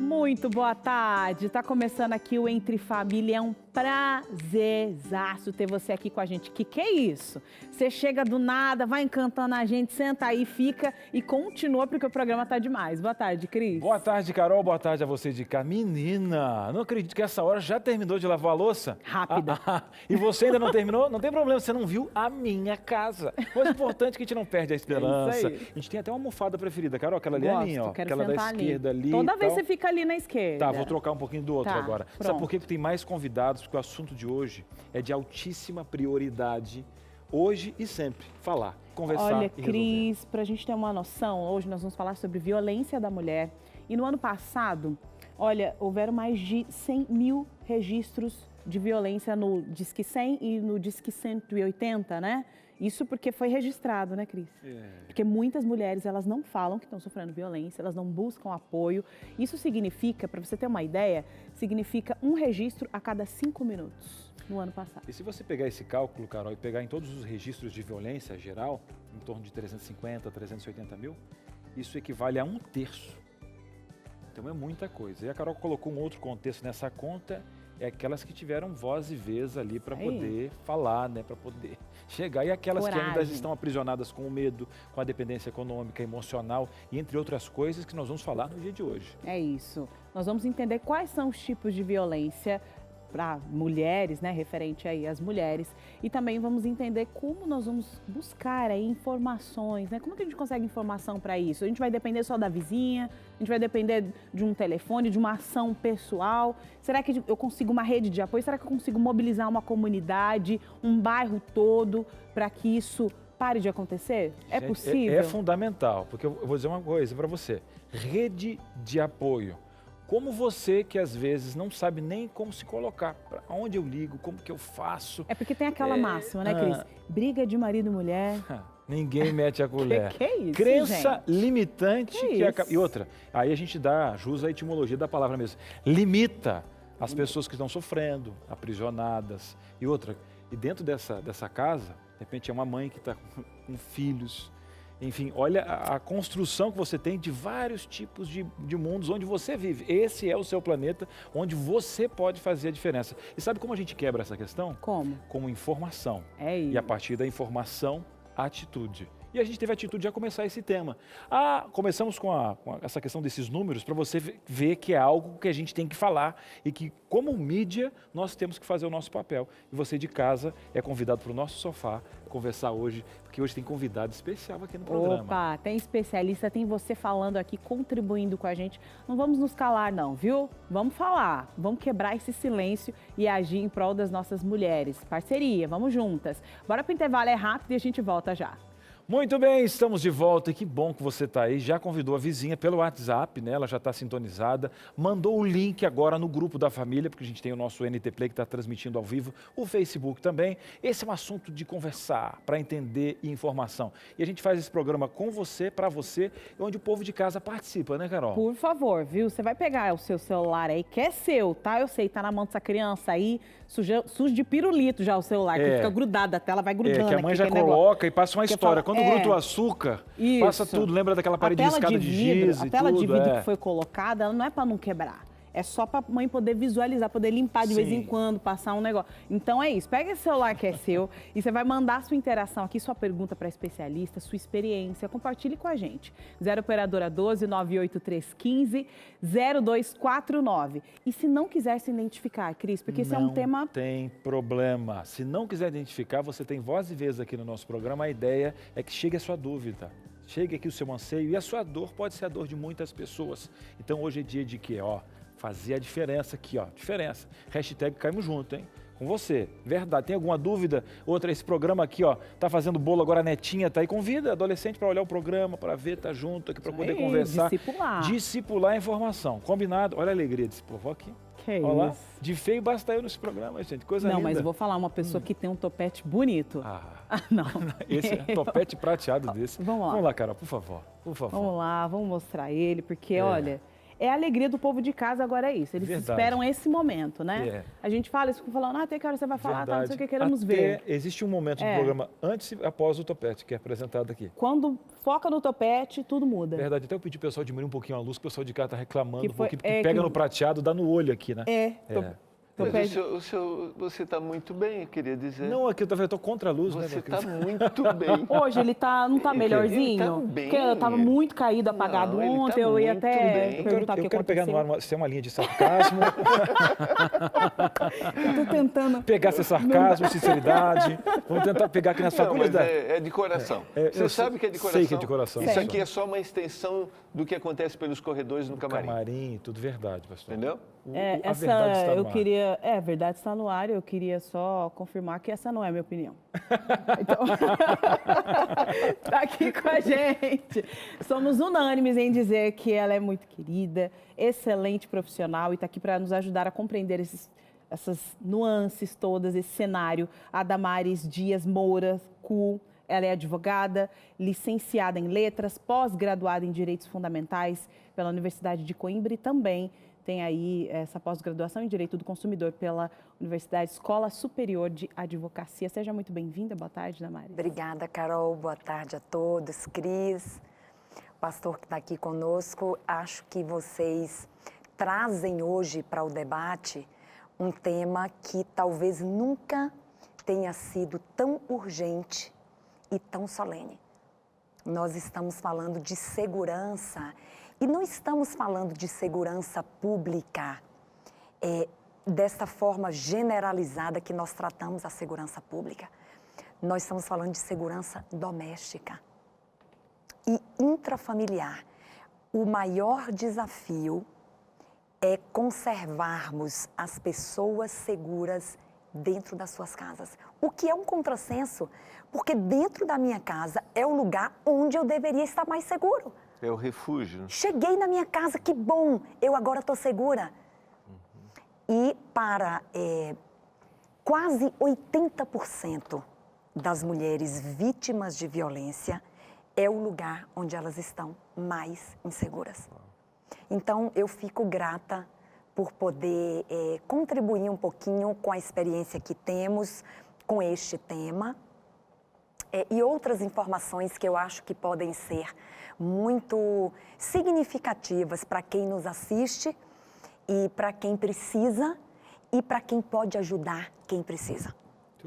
Muito boa tarde, tá começando aqui o Entre Família, é um prazerzaço ter você aqui com a gente. Que é isso? Você chega do nada, vai encantando a gente, senta aí, fica e continua porque o programa tá demais. Boa tarde, Cris. Boa tarde, Carol, boa tarde a você de cá. Menina, não acredito que essa hora já terminou de lavar a louça? Rápida. E você ainda não terminou? Não tem problema, você não viu a minha casa. Mas o importante é que a gente não perde a esperança. A gente tem até uma almofada preferida, Carol, aquela ali é minha, ó. Quero aquela da esquerda ali. Toda vez você fica ali na esquerda. Tá, vou trocar um pouquinho do outro agora. Pronto. Sabe por que tem mais convidados? Porque o assunto de hoje é de altíssima prioridade, hoje e sempre. Falar, conversar Olha, e resolver. Cris, pra gente ter uma noção, hoje nós vamos falar sobre violência da mulher. E no ano passado, olha, houveram mais de 100 mil registros de violência no Disque 100 e no Disque 180, né? Isso porque foi registrado, né, Cris? Porque muitas mulheres, elas não falam que estão sofrendo violência, elas não buscam apoio. Isso significa, para você ter uma ideia, significa um registro a cada 5 minutos no ano passado. E se você pegar esse cálculo, Carol, e pegar em todos os registros de violência geral, em torno de 350, 380 mil, isso equivale a 1/3. Então é muita coisa. E a Carol colocou um outro contexto nessa conta, é aquelas que tiveram voz e vez ali para poder falar, né, para poder chegar. E aquelas que ainda estão aprisionadas com o medo, com a dependência econômica, emocional e entre outras coisas que nós vamos falar no dia de hoje. É isso. Nós vamos entender quais são os tipos de violência para mulheres, né, referente aí às mulheres, e também vamos entender como nós vamos buscar aí informações, né? Como que a gente consegue informação para isso? A gente vai depender só da vizinha? A gente vai depender de um telefone, de uma ação pessoal? Será que eu consigo uma rede de apoio? Será que eu consigo mobilizar uma comunidade, um bairro todo para que isso pare de acontecer? É possível? É fundamental, porque eu vou dizer uma coisa para você. Rede de apoio. Como você que às vezes não sabe nem como se colocar, para onde eu ligo, como que eu faço. É porque tem aquela máxima, né, Cris? Briga de marido e mulher. Ninguém mete a colher. Que é isso, Crença gente? limitante. Que E outra, aí a gente dá jus à etimologia da palavra mesmo. Limita as pessoas que estão sofrendo, aprisionadas. E outra, e dentro dessa casa, de repente é uma mãe que está com filhos. Enfim, olha a construção que você tem de vários tipos de mundos onde você vive. Esse é o seu planeta, onde você pode fazer a diferença. E sabe como a gente quebra essa questão? Como? Com informação. É isso. E a partir da informação, a atitude. E a gente teve a atitude de começar esse tema. Começamos com essa questão desses números para você ver que é algo que a gente tem que falar e que, como mídia, nós temos que fazer o nosso papel. E você de casa é convidado para o nosso sofá conversar hoje, porque hoje tem convidado especial aqui no programa. Opa, tem especialista, tem você falando aqui, contribuindo com a gente. Não vamos nos calar não, viu? Vamos falar, vamos quebrar esse silêncio e agir em prol das nossas mulheres. Parceria, vamos juntas. Bora pro intervalo, é rápido e a gente volta já. Muito bem, estamos de volta e que bom que você está aí. Já convidou a vizinha pelo WhatsApp, né? Ela já está sintonizada. Mandou o link agora no grupo da família, porque a gente tem o nosso NT Play que está transmitindo ao vivo, o Facebook também. Esse é um assunto de conversar, para entender e informação. E a gente faz esse programa com você, para você, onde o povo de casa participa, né, Carol? Por favor, viu? Você vai pegar o seu celular aí, que é seu, tá? Eu sei, tá na mão dessa criança aí, sujo de pirulito já o celular, que fica grudado, a tela vai grudando. Que a mãe aqui, já coloca e passa uma história. Quando gruda o açúcar, passa tudo, lembra daquela parede de escada de giz e tudo. A tela de vidro que foi colocada, ela não é para não quebrar. É só para a mãe poder visualizar, poder limpar de vez em quando, passar um negócio. Então é isso, pega esse celular que é seu e você vai mandar sua interação aqui, sua pergunta para especialista, sua experiência, compartilhe com a gente. 0 operadora 12 98315 0249. E se não quiser se identificar, Cris, porque esse é um tema... Não tem problema. Se não quiser identificar, você tem voz e vez aqui no nosso programa. A ideia é que chegue a sua dúvida. Chegue aqui o seu anseio e a sua dor pode ser a dor de muitas pessoas. Então hoje é dia de quê? Fazer a diferença aqui, diferença. Hashtag caímos junto, hein? Com você. Verdade. Tem alguma dúvida? Outra, esse programa aqui, tá fazendo bolo agora, a Netinha tá aí. Convida adolescente para olhar o programa, para ver, tá junto aqui, para poder conversar. Discipular a informação. Combinado? Olha a alegria desse povo aqui. Que olha isso. De feio basta eu nesse programa, gente. Coisa linda. Não, mas eu vou falar, uma pessoa que tem um topete bonito. Não. Esse é um topete prateado desse. Vamos lá. Vamos lá, Carol, por favor. Vamos lá, vamos mostrar ele, porque olha... é a alegria do povo de casa, agora é isso. Eles esperam esse momento, né? É. A gente fala isso, falando, até que hora você vai falar, tá, não sei o que, queremos Até ver. Existe um momento do programa antes e após o topete, que é apresentado aqui. Quando foca no topete, tudo muda. Verdade, até eu pedi o pessoal diminuir um pouquinho a luz, que o pessoal de cá está reclamando um pouquinho, porque pega no prateado, dá no olho aqui, né? Mas você está muito bem, eu queria dizer. Não, aqui eu estou contra a luz, né? Você está muito bem. Hoje ele não está melhorzinho? Ele tá bem. Porque eu estava muito caído, apagado ontem, eu ia até perguntar o que aconteceu. Eu quero pegar no ar uma linha de sarcasmo. Eu tô tentando. Pegar esse sarcasmo, sinceridade. Vamos tentar pegar aqui nas fagulhas da... É de coração. Você sabe que é de coração? Sei que é de coração. Isso aqui é só uma extensão do que acontece pelos corredores no camarim. Camarim, tudo verdade, pastor. Entendeu? A verdade está no ar. A verdade está no ar, eu queria só confirmar que essa não é a minha opinião. Então, tá aqui com a gente. Somos unânimes em dizer que ela é muito querida, excelente profissional e está aqui para nos ajudar a compreender essas nuances todas, esse cenário. A Damares Dias Moura, ela é advogada, licenciada em letras, pós-graduada em direitos fundamentais pela Universidade de Coimbra e também tem aí essa pós-graduação em Direito do Consumidor pela Universidade Escola Superior de Advocacia. Seja muito bem-vinda. Boa tarde, Damares. Obrigada, Carol. Boa tarde a todos. Cris, pastor que está aqui conosco. Acho que vocês trazem hoje para o debate um tema que talvez nunca tenha sido tão urgente e tão solene. Nós estamos falando de segurança. E não estamos falando de segurança pública desta forma generalizada que nós tratamos a segurança pública. Nós estamos falando de segurança doméstica e intrafamiliar. O maior desafio é conservarmos as pessoas seguras dentro das suas casas. O que é um contrassenso, porque dentro da minha casa é o lugar onde eu deveria estar mais seguro. É o refúgio. Cheguei na minha casa, que bom, eu agora estou segura. E para quase 80% das mulheres vítimas de violência, é o lugar onde elas estão mais inseguras. Então, eu fico grata por poder contribuir um pouquinho com a experiência que temos com este tema e outras informações que eu acho que podem ser muito significativas para quem nos assiste e para quem precisa e para quem pode ajudar quem precisa.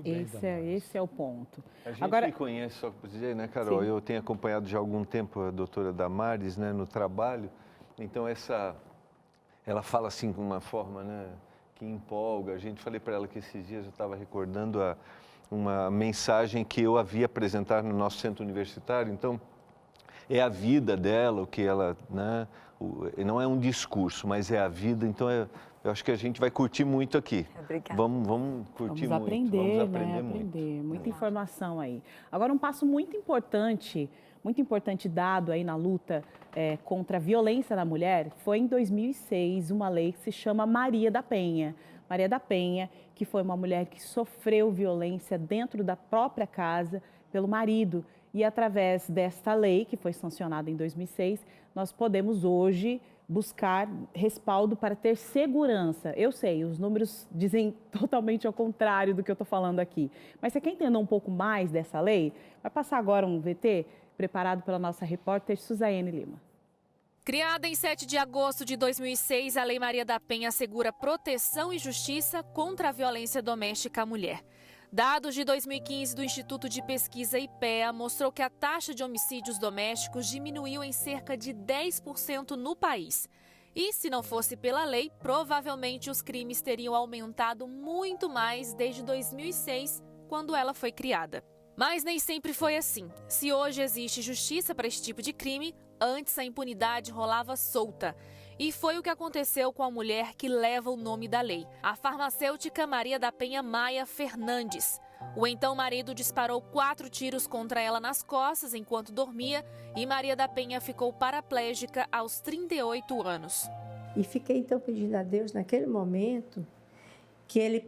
Esse é o ponto. A gente que conhece, só para dizer, né, Carol? Sim. Eu tenho acompanhado já há algum tempo a doutora Damares, né, no trabalho. Então, ela fala assim com uma forma, né, que empolga. Falei para ela que esses dias eu estava recordando uma mensagem que eu havia apresentado no nosso centro universitário. Então, é a vida dela, o que ela, né, não é um discurso, mas é a vida. Então, eu acho que a gente vai curtir muito aqui. Obrigada. Vamos curtir muito. Vamos aprender muito. Muita informação aí. Agora, um passo muito importante dado aí na luta contra a violência na mulher, foi em 2006 uma lei que se chama Maria da Penha. Maria da Penha, que foi uma mulher que sofreu violência dentro da própria casa pelo marido. E através desta lei, que foi sancionada em 2006, nós podemos hoje buscar respaldo para ter segurança. Eu sei, os números dizem totalmente ao contrário do que eu estou falando aqui. Mas você quer entender um pouco mais dessa lei? Vai passar agora um VT preparado pela nossa repórter Suzaene Lima. Criada em 7 de agosto de 2006, a Lei Maria da Penha assegura proteção e justiça contra a violência doméstica à mulher. Dados de 2015 do Instituto de Pesquisa IPEA mostrou que a taxa de homicídios domésticos diminuiu em cerca de 10% no país. E, se não fosse pela lei, provavelmente os crimes teriam aumentado muito mais desde 2006, quando ela foi criada. Mas nem sempre foi assim. Se hoje existe justiça para esse tipo de crime, antes a impunidade rolava solta. E foi o que aconteceu com a mulher que leva o nome da lei, a farmacêutica Maria da Penha Maia Fernandes. O então marido disparou 4 tiros contra ela nas costas enquanto dormia e Maria da Penha ficou paraplégica aos 38 anos. E fiquei então pedindo a Deus naquele momento que Ele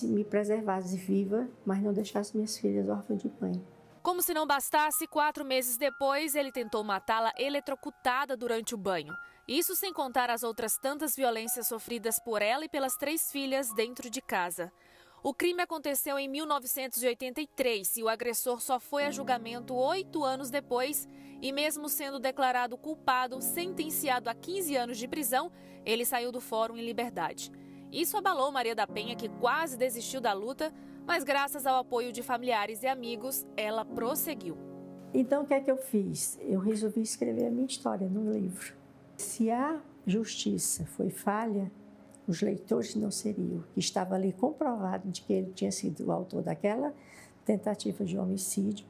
me preservasse viva, mas não deixasse minhas filhas órfãs de mãe. Como se não bastasse, 4 meses depois, ele tentou matá-la eletrocutada durante o banho. Isso sem contar as outras tantas violências sofridas por ela e pelas 3 filhas dentro de casa. O crime aconteceu em 1983 e o agressor só foi a julgamento 8 anos depois e mesmo sendo declarado culpado, sentenciado a 15 anos de prisão, ele saiu do fórum em liberdade. Isso abalou Maria da Penha, que quase desistiu da luta, mas graças ao apoio de familiares e amigos, ela prosseguiu. Então, o que é que eu fiz? Eu resolvi escrever a minha história num livro. Se a justiça foi falha, os leitores não seriam, que estava ali comprovado de que ele tinha sido o autor daquela tentativa de homicídio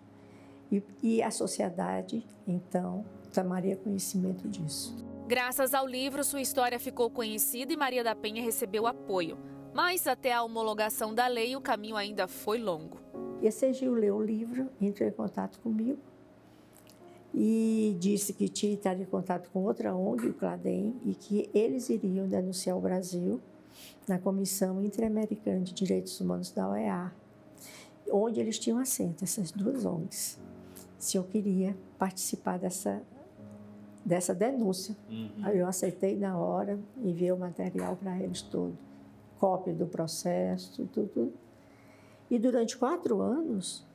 e a sociedade, então, tomaria conhecimento disso. Graças ao livro, sua história ficou conhecida e Maria da Penha recebeu apoio. Mas até a homologação da lei, o caminho ainda foi longo. E a Sergil leu o livro, entrou em contato comigo e disse que tinha entrado em contato com outra ONG, o CLADEM, e que eles iriam denunciar o Brasil na Comissão Interamericana de Direitos Humanos da OEA, onde eles tinham assento, essas 2 ONGs, se eu queria participar dessa denúncia. Aí eu aceitei na hora, enviei o material para eles todo, cópia do processo, tudo. E durante 4 anos,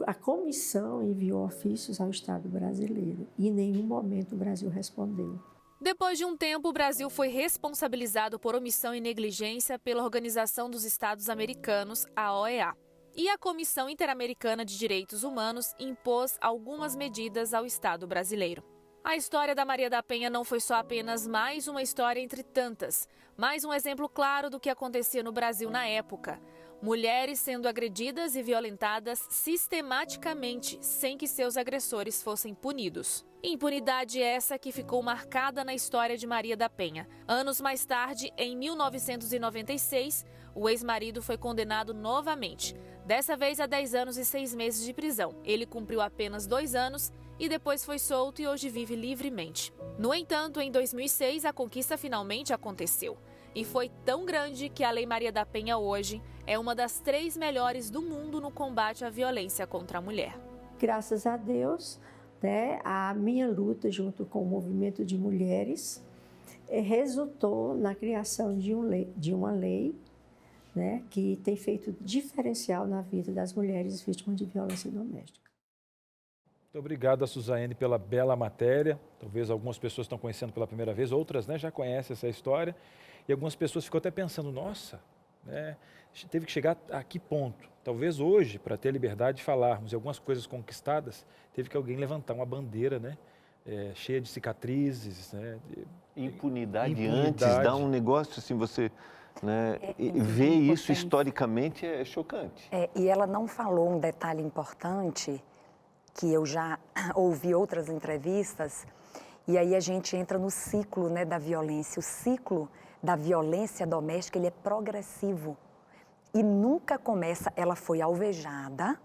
a comissão enviou ofícios ao Estado brasileiro e em nenhum momento o Brasil respondeu. Depois de um tempo, o Brasil foi responsabilizado por omissão e negligência pela Organização dos Estados Americanos, a OEA. E a Comissão Interamericana de Direitos Humanos impôs algumas medidas ao Estado brasileiro. A história da Maria da Penha não foi só apenas mais uma história entre tantas, mais um exemplo claro do que acontecia no Brasil na época. Mulheres sendo agredidas e violentadas sistematicamente, sem que seus agressores fossem punidos. Impunidade essa que ficou marcada na história de Maria da Penha. Anos mais tarde, em 1996, o ex-marido foi condenado novamente, dessa vez a 10 anos e 6 meses de prisão. Ele cumpriu apenas 2 anos e depois foi solto e hoje vive livremente. No entanto, em 2006, a conquista finalmente aconteceu. E foi tão grande que a Lei Maria da Penha hoje é uma das 3 melhores do mundo no combate à violência contra a mulher. Graças a Deus, né, a minha luta junto com o movimento de mulheres resultou na criação de uma lei, né, que tem feito diferencial na vida das mulheres vítimas de violência doméstica. Muito obrigado, Suzane, pela bela matéria. Talvez algumas pessoas estão conhecendo pela primeira vez, outras, né, já conhecem essa história. E algumas pessoas ficam até pensando, nossa, né, teve que chegar a que ponto? Talvez hoje, para ter a liberdade de falarmos e algumas coisas conquistadas, teve que alguém levantar uma bandeira, né, cheia de cicatrizes. Né, impunidade antes dá um negócio assim, você... Né? Ver isso historicamente é chocante. E ela não falou um detalhe importante, que eu já ouvi outras entrevistas, e aí a gente entra no ciclo, né, da violência. O ciclo da violência doméstica, ele é progressivo e nunca começa. Ela foi alvejada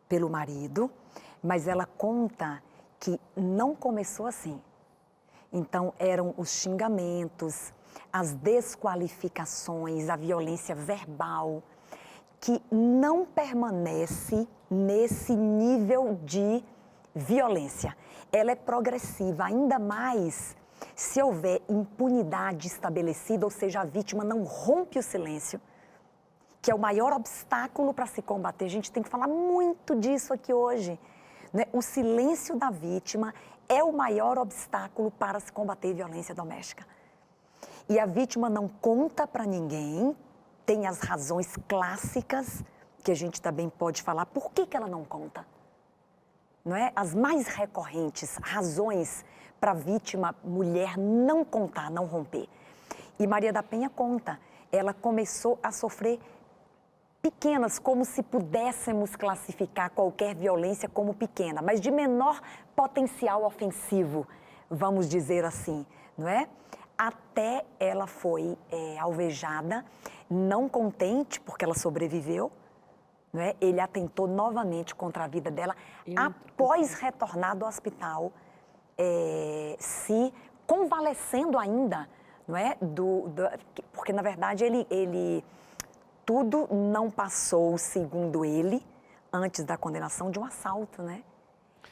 pelo marido, mas ela conta que não começou assim. Então, eram os xingamentos, as desqualificações, a violência verbal, que não permanece nesse nível de violência. Ela é progressiva, ainda mais se houver impunidade estabelecida, ou seja, a vítima não rompe o silêncio, que é o maior obstáculo para se combater. A gente tem que falar muito disso aqui hoje, né? O silêncio da vítima é o maior obstáculo para se combater violência doméstica. E a vítima não conta para ninguém, tem as razões clássicas, que a gente também pode falar, por que ela não conta? Não é? As mais recorrentes razões para a vítima mulher não contar, não romper. E Maria da Penha conta, ela começou a sofrer pequenas, como se pudéssemos classificar qualquer violência como pequena, mas de menor potencial ofensivo, vamos dizer assim, não é? Até ela foi alvejada, não contente, porque ela sobreviveu, não é? Ele atentou novamente contra a vida dela, após retornar do hospital, se convalescendo ainda, não é? Porque, na verdade, ele tudo não passou, segundo ele, antes da condenação, de um assalto, né?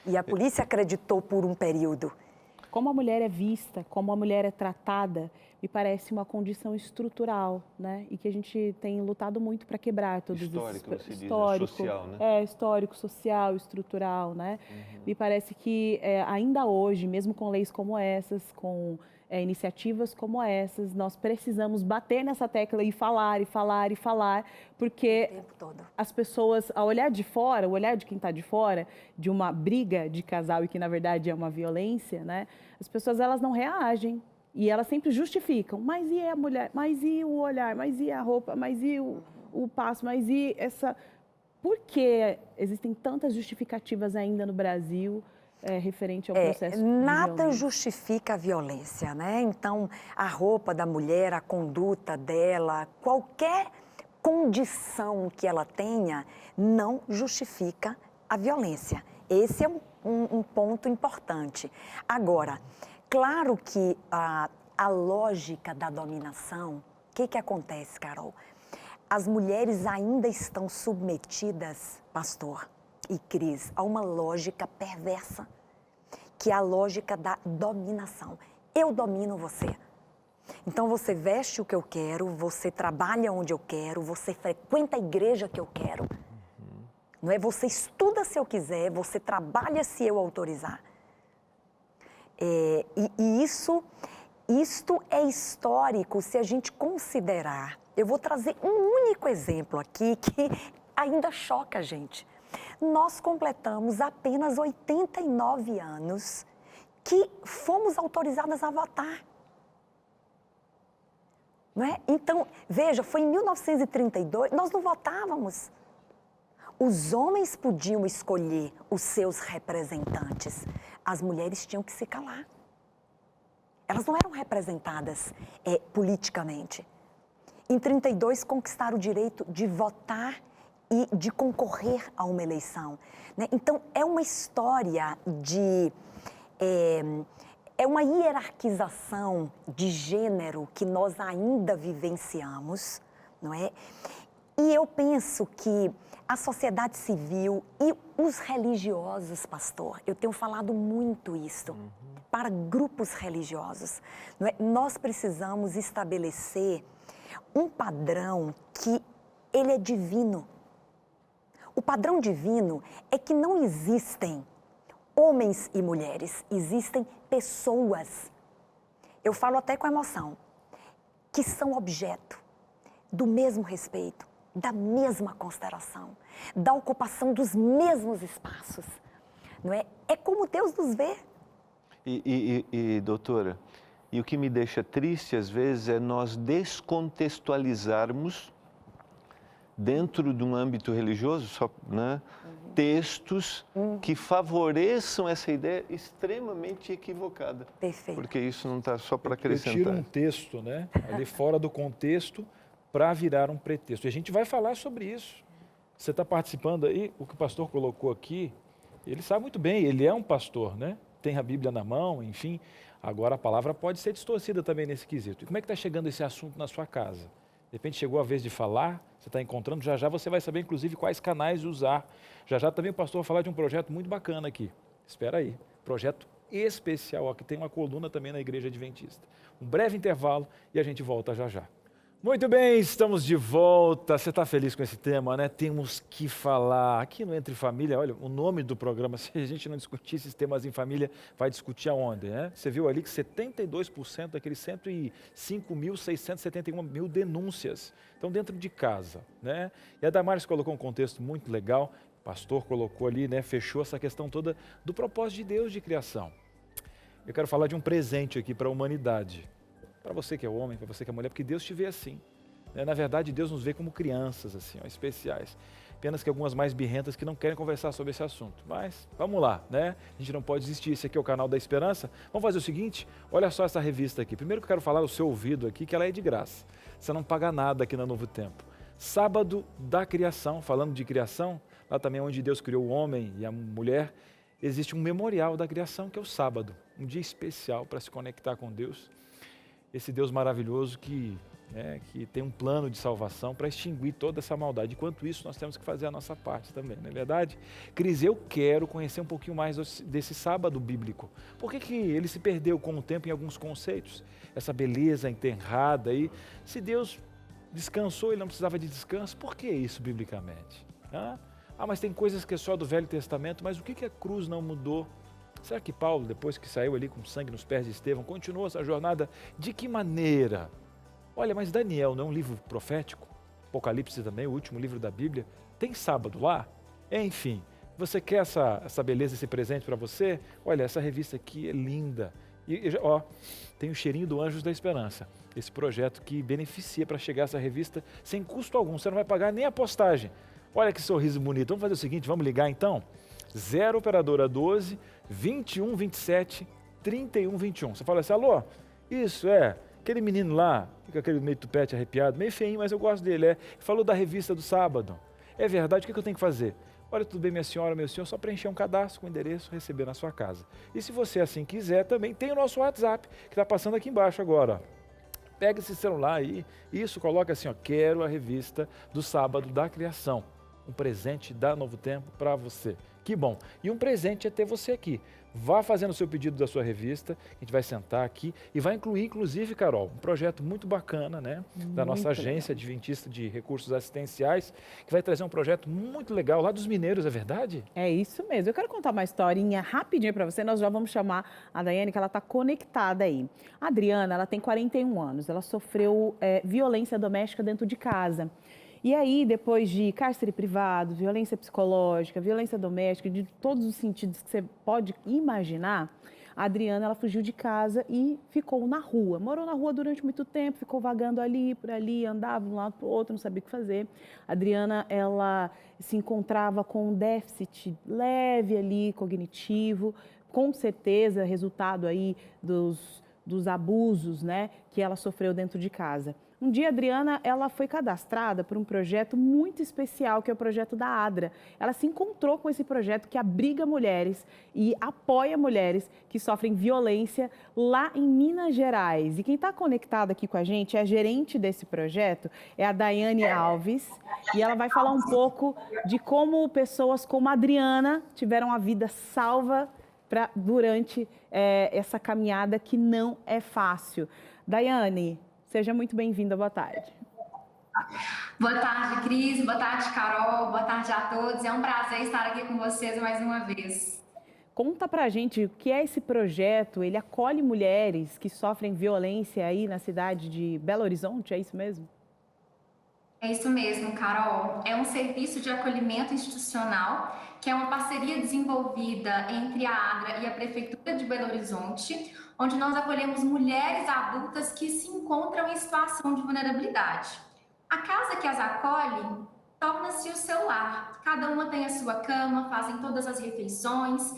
E a polícia acreditou por um período. como a mulher é vista, como a mulher é tratada, me parece uma condição estrutural, né? E que a gente tem lutado muito para quebrar todos Histórico, esses... você diz, social, né? É, histórico, social, estrutural, né? Me parece que ainda hoje, mesmo com leis como essas, com iniciativas como essas, nós precisamos bater nessa tecla e falar, e falar, e falar, porque O tempo todo. as pessoas, ao olhar de fora, o olhar de quem está de fora, de uma briga de casal e que na verdade é uma violência, né? As pessoas elas não reagem e elas sempre justificam. Mas e a mulher? Mas e o olhar? Mas e a roupa? Mas e o passo? Mas e essa... Por que existem tantas justificativas ainda no Brasil referente ao processo de Nada violência? justifica a violência, né? Então, a roupa da mulher, a conduta dela, qualquer condição que ela tenha, não justifica a violência. Esse é um ponto importante. Agora, claro que a lógica da dominação, o que acontece, Carol? As mulheres ainda estão submetidas, pastor e Cris, a uma lógica perversa, que é a lógica da dominação. Eu domino você. Então você veste o que eu quero, você trabalha onde eu quero, você frequenta a igreja que eu quero. Não é? Você estuda se eu quiser, você trabalha se eu autorizar. Isto é histórico se a gente considerar. Eu vou trazer um único exemplo aqui que ainda choca a gente. Nós completamos apenas 89 anos que fomos autorizadas a votar. Não é? Então, veja, foi em 1932, nós não votávamos. Os homens podiam escolher os seus representantes. As mulheres tinham que se calar. Elas não eram representadas politicamente. Em 32, conquistaram o direito de votar e de concorrer a uma eleição. Né? Então, é uma história de... É uma hierarquização de gênero que nós ainda vivenciamos, não é? E eu penso que a sociedade civil e os religiosos, pastor, eu tenho falado muito isso, para grupos religiosos, não é? Nós precisamos estabelecer um padrão que ele é divino. O padrão divino é que não existem homens e mulheres, existem pessoas, eu falo até com emoção, que são objeto do mesmo respeito, da mesma consideração, da ocupação dos mesmos espaços, não é? É como Deus nos vê. Doutora, e o que me deixa triste às vezes é nós descontextualizarmos dentro de um âmbito religioso, né, textos que favoreçam essa ideia extremamente equivocada. Perfeito. Porque isso não está só para acrescentar. Eu tiro um texto, né, ali fora do contexto, para virar um pretexto. E a gente vai falar sobre isso. Você está participando aí, o que o pastor colocou aqui, ele sabe muito bem, ele é um pastor, né? Tem a Bíblia na mão, enfim. Agora a palavra pode ser distorcida também nesse quesito. E como é que está chegando esse assunto na sua casa? De repente chegou a vez de falar, você está encontrando, já você vai saber inclusive quais canais usar. Já também o pastor vai falar de um projeto muito bacana aqui. Espera aí, projeto especial, aqui tem uma coluna também na Igreja Adventista. Um breve intervalo e a gente volta já. Muito bem, estamos de volta. Você está feliz com esse tema, né? Temos que falar. Aqui no Entre Família, olha, o nome do programa, se a gente não discutir esses temas em família, vai discutir aonde, né? Você viu ali que 72% daqueles 105.671 denúncias estão dentro de casa, né? E a Damares colocou um contexto muito legal, o pastor colocou ali, né? Fechou essa questão toda do propósito de Deus de criação. Eu quero falar de um presente aqui para a humanidade. Para você que é homem, para você que é mulher, porque Deus te vê assim. Né? Na verdade, Deus nos vê como crianças, assim, ó, especiais. Apenas que algumas mais birrentas que não querem conversar sobre esse assunto. Mas, vamos lá, né? A gente não pode desistir. Esse aqui é o canal da Esperança. Vamos fazer o seguinte, olha só essa revista aqui. Primeiro que eu quero falar ao seu ouvido aqui, que ela é de graça. Você não paga nada aqui na Novo Tempo. Sábado da Criação, falando de criação, lá também onde Deus criou o homem e a mulher, existe um memorial da criação, que é o sábado. Um dia especial para se conectar com Deus. Esse Deus maravilhoso que que tem um plano de salvação para extinguir toda essa maldade. Enquanto isso, nós temos que fazer a nossa parte também, não é verdade? Cris, eu quero conhecer um pouquinho mais desse sábado bíblico. Por que ele se perdeu com o tempo em alguns conceitos? Essa beleza enterrada aí. Se Deus descansou, ele não precisava de descanso. Por que isso biblicamente? Mas tem coisas que é só do Velho Testamento, mas o que a cruz não mudou? Será que Paulo, depois que saiu ali com sangue nos pés de Estevão, continuou essa jornada? De que maneira? Olha, mas Daniel não é um livro profético? Apocalipse também, o último livro da Bíblia. Tem sábado lá? Enfim, você quer essa beleza, esse presente para você? Olha, essa revista aqui é linda. E tem o cheirinho do Anjos da Esperança. Esse projeto que beneficia para chegar essa revista sem custo algum. Você não vai pagar nem a postagem. Olha que sorriso bonito. Vamos fazer o seguinte, vamos ligar então? 0 operadora 12 21 27 31 21. Você fala assim, alô? Isso, aquele menino lá, fica aquele meio tupete arrepiado, meio feinho, mas eu gosto dele, falou da revista do sábado. É verdade, o que eu tenho que fazer? Olha, tudo bem, minha senhora, meu senhor, só preencher um cadastro com o endereço, receber na sua casa. E se você assim quiser, também tem o nosso WhatsApp, que está passando aqui embaixo agora. Pega esse celular aí, coloca assim, quero a revista do sábado da criação. Um presente da Novo Tempo para você. Que bom. E um presente é ter você aqui. Vá fazendo o seu pedido da sua revista, a gente vai sentar aqui e vai incluir, inclusive, Carol, um projeto muito bacana, né? Da nossa agência adventista de recursos assistenciais, que vai trazer um projeto muito legal lá dos mineiros, é verdade? É isso mesmo. Eu quero contar uma historinha rapidinho para você. Nós já vamos chamar a Daiane, que ela está conectada aí. A Adriana, ela tem 41 anos. Ela sofreu violência doméstica dentro de casa. E aí, depois de cárcere privado, violência psicológica, violência doméstica, de todos os sentidos que você pode imaginar, a Adriana, ela fugiu de casa e ficou na rua. Morou na rua durante muito tempo, ficou vagando ali, por ali, andava de um lado para o outro, não sabia o que fazer. A Adriana, ela se encontrava com um déficit leve ali, cognitivo, com certeza resultado aí dos abusos, né, que ela sofreu dentro de casa. Um dia, a Adriana, ela foi cadastrada por um projeto muito especial, que é o projeto da ADRA. Ela se encontrou com esse projeto que abriga mulheres e apoia mulheres que sofrem violência lá em Minas Gerais. E quem está conectado aqui com a gente é a gerente desse projeto, é a Daiane Alves, e ela vai falar um pouco de como pessoas como a Adriana tiveram a vida salva durante essa caminhada que não é fácil. Daiane, seja muito bem-vinda, boa tarde. Boa tarde, Cris, boa tarde, Carol, boa tarde a todos. É um prazer estar aqui com vocês mais uma vez. Conta pra gente o que é esse projeto, ele acolhe mulheres que sofrem violência aí na cidade de Belo Horizonte, é isso mesmo? É isso mesmo, Carol. É um serviço de acolhimento institucional, que é uma parceria desenvolvida entre a ADRA e a Prefeitura de Belo Horizonte, onde nós acolhemos mulheres adultas que se encontram em situação de vulnerabilidade. A casa que as acolhe torna-se o seu lar. Cada uma tem a sua cama, fazem todas as refeições,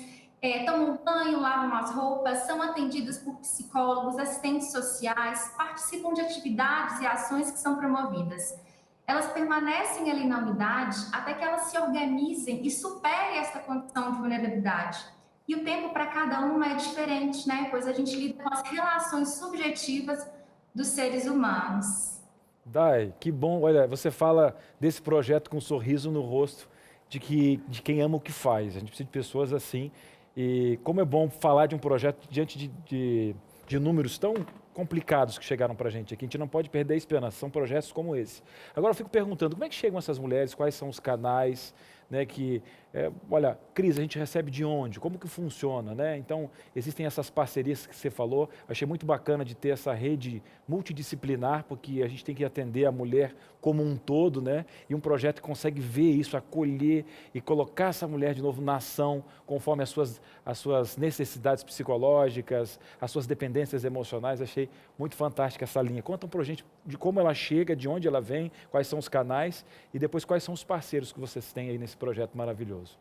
tomam banho, lavam as roupas, são atendidas por psicólogos, assistentes sociais, participam de atividades e ações que são promovidas. Elas permanecem ali na unidade até que elas se organizem e superem essa condição de vulnerabilidade. E o tempo para cada uma é diferente, né? Pois a gente lida com as relações subjetivas dos seres humanos. Dai, que bom. Olha, você fala desse projeto com um sorriso no rosto de quem ama o que faz. A gente precisa de pessoas assim. E como é bom falar de um projeto diante de números tão complicados que chegaram para a gente aqui. A gente não pode perder a esperança. São projetos como esse. Agora eu fico perguntando, como é que chegam essas mulheres? Quais são os canais? Né, olha, Cris, a gente recebe de onde? Como que funciona? Né? Então, existem essas parcerias que você falou. Achei muito bacana de ter essa rede multidisciplinar, porque a gente tem que atender a mulher como um todo, né? E um projeto que consegue ver isso, acolher e colocar essa mulher de novo na ação, conforme as suas necessidades psicológicas, as suas dependências emocionais. Achei muito fantástica essa linha. Conta para a gente de como ela chega, de onde ela vem, quais são os canais e depois quais são os parceiros que vocês têm aí nesse projeto maravilhoso.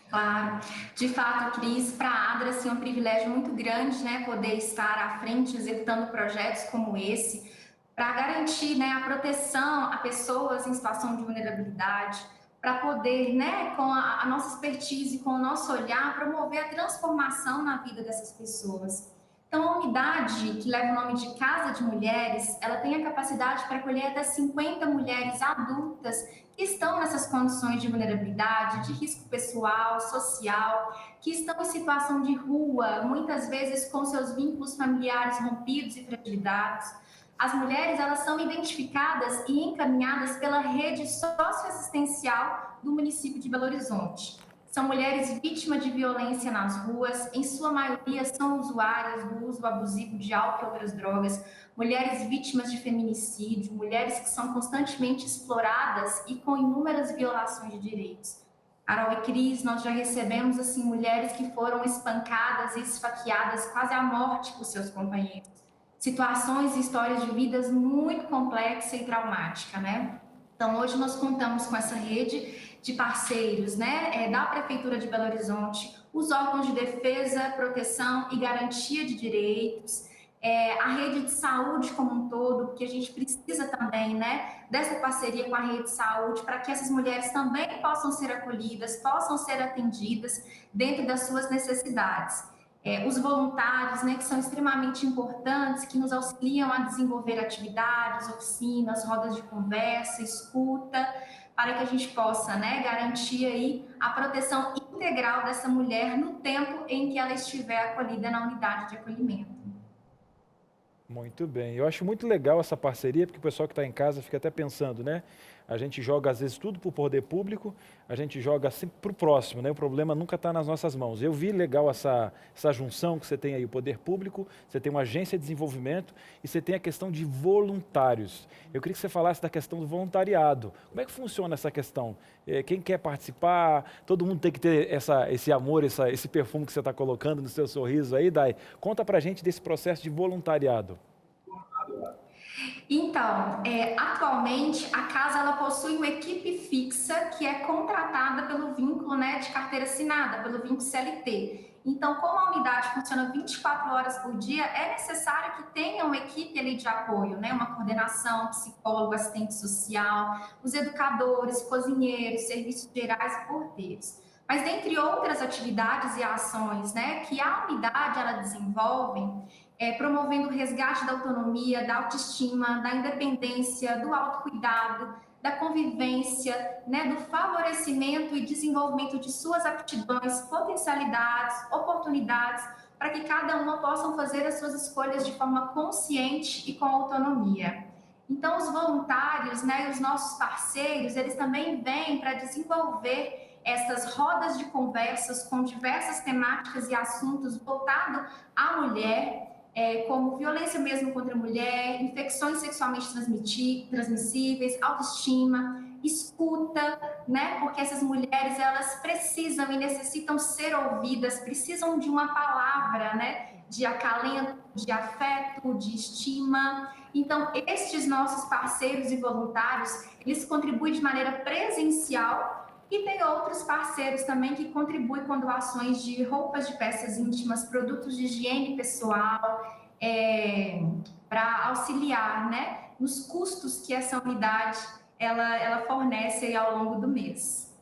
Claro, de fato, Cris, para a ADRA assim, é um privilégio muito grande, né, poder estar à frente executando projetos como esse, para garantir, né, a proteção a pessoas em situação de vulnerabilidade, para poder, né, com a nossa expertise, com o nosso olhar, promover a transformação na vida dessas pessoas. Então, a unidade, que leva o nome de Casa de Mulheres, ela tem a capacidade para acolher até 50 mulheres adultas que estão nessas condições de vulnerabilidade, de risco pessoal, social, que estão em situação de rua, muitas vezes com seus vínculos familiares rompidos e fragilizados. As mulheres, elas são identificadas e encaminhadas pela rede socioassistencial do município de Belo Horizonte. São mulheres vítimas de violência nas ruas, em sua maioria são usuárias do uso abusivo de álcool e outras drogas, mulheres vítimas de feminicídio, mulheres que são constantemente exploradas e com inúmeras violações de direitos. Carol e Cris, nós já recebemos assim mulheres que foram espancadas e esfaqueadas quase à morte por seus companheiros. Situações e histórias de vidas muito complexa e traumática, né? Então, hoje nós contamos com essa rede de parceiros, né, da Prefeitura de Belo Horizonte, os órgãos de defesa, proteção e garantia de direitos, a rede de saúde como um todo, porque a gente precisa também, né, dessa parceria com a rede de saúde para que essas mulheres também possam ser acolhidas, possam ser atendidas dentro das suas necessidades. Os voluntários, né, que são extremamente importantes, que nos auxiliam a desenvolver atividades, oficinas, rodas de conversa, escuta, para que a gente possa, né, garantir aí a proteção integral dessa mulher no tempo em que ela estiver acolhida na unidade de acolhimento. Muito bem. Eu acho muito legal essa parceria, porque o pessoal que está em casa fica até pensando, né? A gente joga, às vezes, tudo para o poder público, a gente joga sempre para o próximo, né? O problema nunca está nas nossas mãos. Eu vi legal essa junção que você tem aí, o poder público, você tem uma agência de desenvolvimento e você tem a questão de voluntários. Eu queria que você falasse da questão do voluntariado. Como é que funciona essa questão? Quem quer participar? Todo mundo tem que ter esse amor, esse perfume que você está colocando no seu sorriso aí, Dai. Conta para a gente desse processo de voluntariado. Então, atualmente a casa ela possui uma equipe fixa que é contratada pelo vínculo, né, de carteira assinada, pelo vínculo CLT. Então, como a unidade funciona 24 horas por dia, é necessário que tenha uma equipe ali de apoio, né, uma coordenação, psicólogo, assistente social, os educadores, cozinheiros, serviços gerais e porteiros. Mas dentre outras atividades e ações, né, que a unidade ela desenvolve, promovendo o resgate da autonomia, da autoestima, da independência, do autocuidado, da convivência, né, do favorecimento e desenvolvimento de suas aptidões, potencialidades, oportunidades, para que cada uma possam fazer as suas escolhas de forma consciente e com autonomia. Então, os voluntários, né, e os nossos parceiros, eles também vêm para desenvolver essas rodas de conversas com diversas temáticas e assuntos voltados à mulher, como violência mesmo contra a mulher, infecções sexualmente transmissíveis, autoestima, escuta, né? Porque essas mulheres, elas precisam e necessitam ser ouvidas, precisam de uma palavra, né? De acalento, de afeto, de estima. Então, estes nossos parceiros e voluntários, eles contribuem de maneira presencial e tem outros parceiros também que contribuem com doações de roupas de peças íntimas, produtos de higiene pessoal, para auxiliar, né, nos custos que essa unidade ela fornece aí ao longo do mês.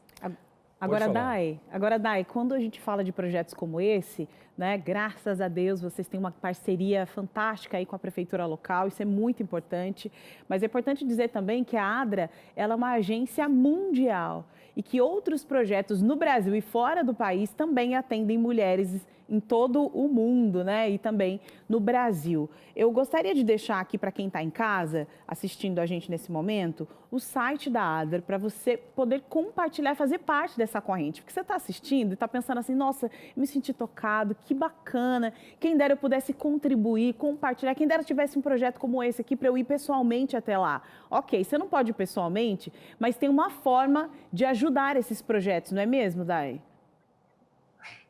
Agora, Dai, quando a gente fala de projetos como esse, né, graças a Deus vocês têm uma parceria fantástica aí com a prefeitura local, isso é muito importante, mas é importante dizer também que a ADRA, ela é uma agência mundial e que outros projetos no Brasil e fora do país também atendem mulheres em todo o mundo, né? E também no Brasil. Eu gostaria de deixar aqui para quem está em casa, assistindo a gente nesse momento, o site da ADRA, para você poder compartilhar, fazer parte dessa corrente. Porque você está assistindo e está pensando assim, nossa, eu me senti tocado, que bacana, quem dera eu pudesse contribuir, compartilhar, quem dera tivesse um projeto como esse aqui para eu ir pessoalmente até lá. Ok, você não pode ir pessoalmente, mas tem uma forma de ajudar esses projetos, não é mesmo, Dai?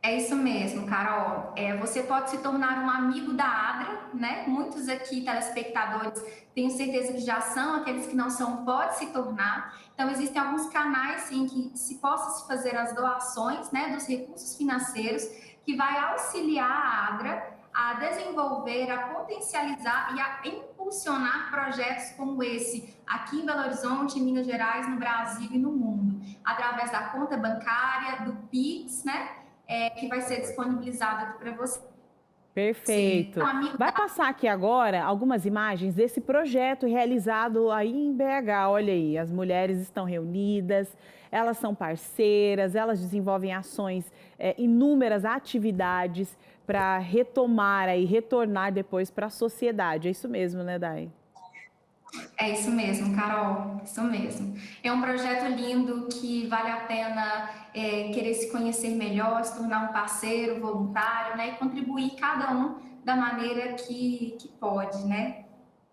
É isso mesmo, Carol. Você pode se tornar um amigo da ADRA, né? Muitos aqui, telespectadores, tenho certeza que já são, aqueles que não são, pode se tornar. Então, existem alguns canais em que se possa se fazer as doações, né, dos recursos financeiros, que vai auxiliar a ADRA a desenvolver, a potencializar e a impulsionar projetos como esse aqui em Belo Horizonte, em Minas Gerais, no Brasil e no mundo, através da conta bancária, do Pix, né? Que vai ser disponibilizado aqui para você. Perfeito. Sim. Vai passar aqui agora algumas imagens desse projeto realizado aí em BH. Olha aí, as mulheres estão reunidas, elas são parceiras, elas desenvolvem ações, inúmeras atividades para retomar aí, retornar depois para a sociedade. É isso mesmo, né, Dai? É isso mesmo, Carol, isso mesmo. É um projeto lindo que vale a pena querer se conhecer melhor, se tornar um parceiro, voluntário, né? E contribuir cada um da maneira que pode, né?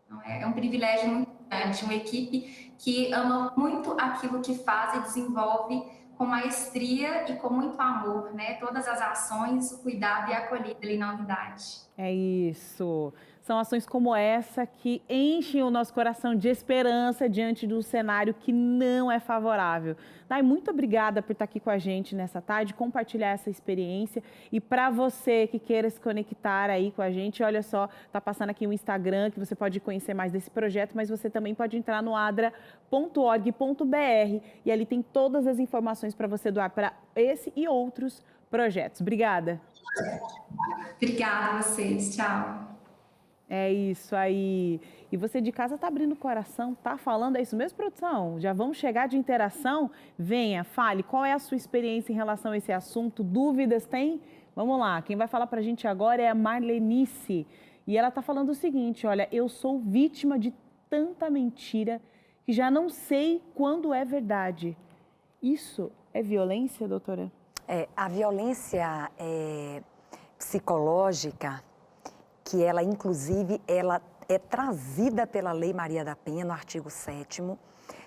Então, é um privilégio muito grande, uma equipe que ama muito aquilo que faz e desenvolve com maestria e com muito amor, né? Todas as ações, o cuidado e a acolhida ali na unidade. É isso. São ações como essa que enchem o nosso coração de esperança diante de um cenário que não é favorável. Dai, muito obrigada por estar aqui com a gente nessa tarde, compartilhar essa experiência. E para você que queira se conectar aí com a gente, olha só, tá passando aqui o Instagram, que você pode conhecer mais desse projeto, mas você também pode entrar no adra.org.br e ali tem todas as informações para você doar para esse e outros projetos. Obrigada. Obrigada a vocês, tchau. É isso aí. E você de casa tá abrindo o coração, tá falando, é isso mesmo, produção? Já vamos chegar de interação? Venha, fale, qual é a sua experiência em relação a esse assunto? Dúvidas tem? Vamos lá, quem vai falar pra gente agora é a Marlenice. E ela tá falando o seguinte, olha, eu sou vítima de tanta mentira que já não sei quando é verdade. Isso é violência, doutora? A violência psicológica, que ela, inclusive, ela é trazida pela Lei Maria da Penha, no artigo 7º,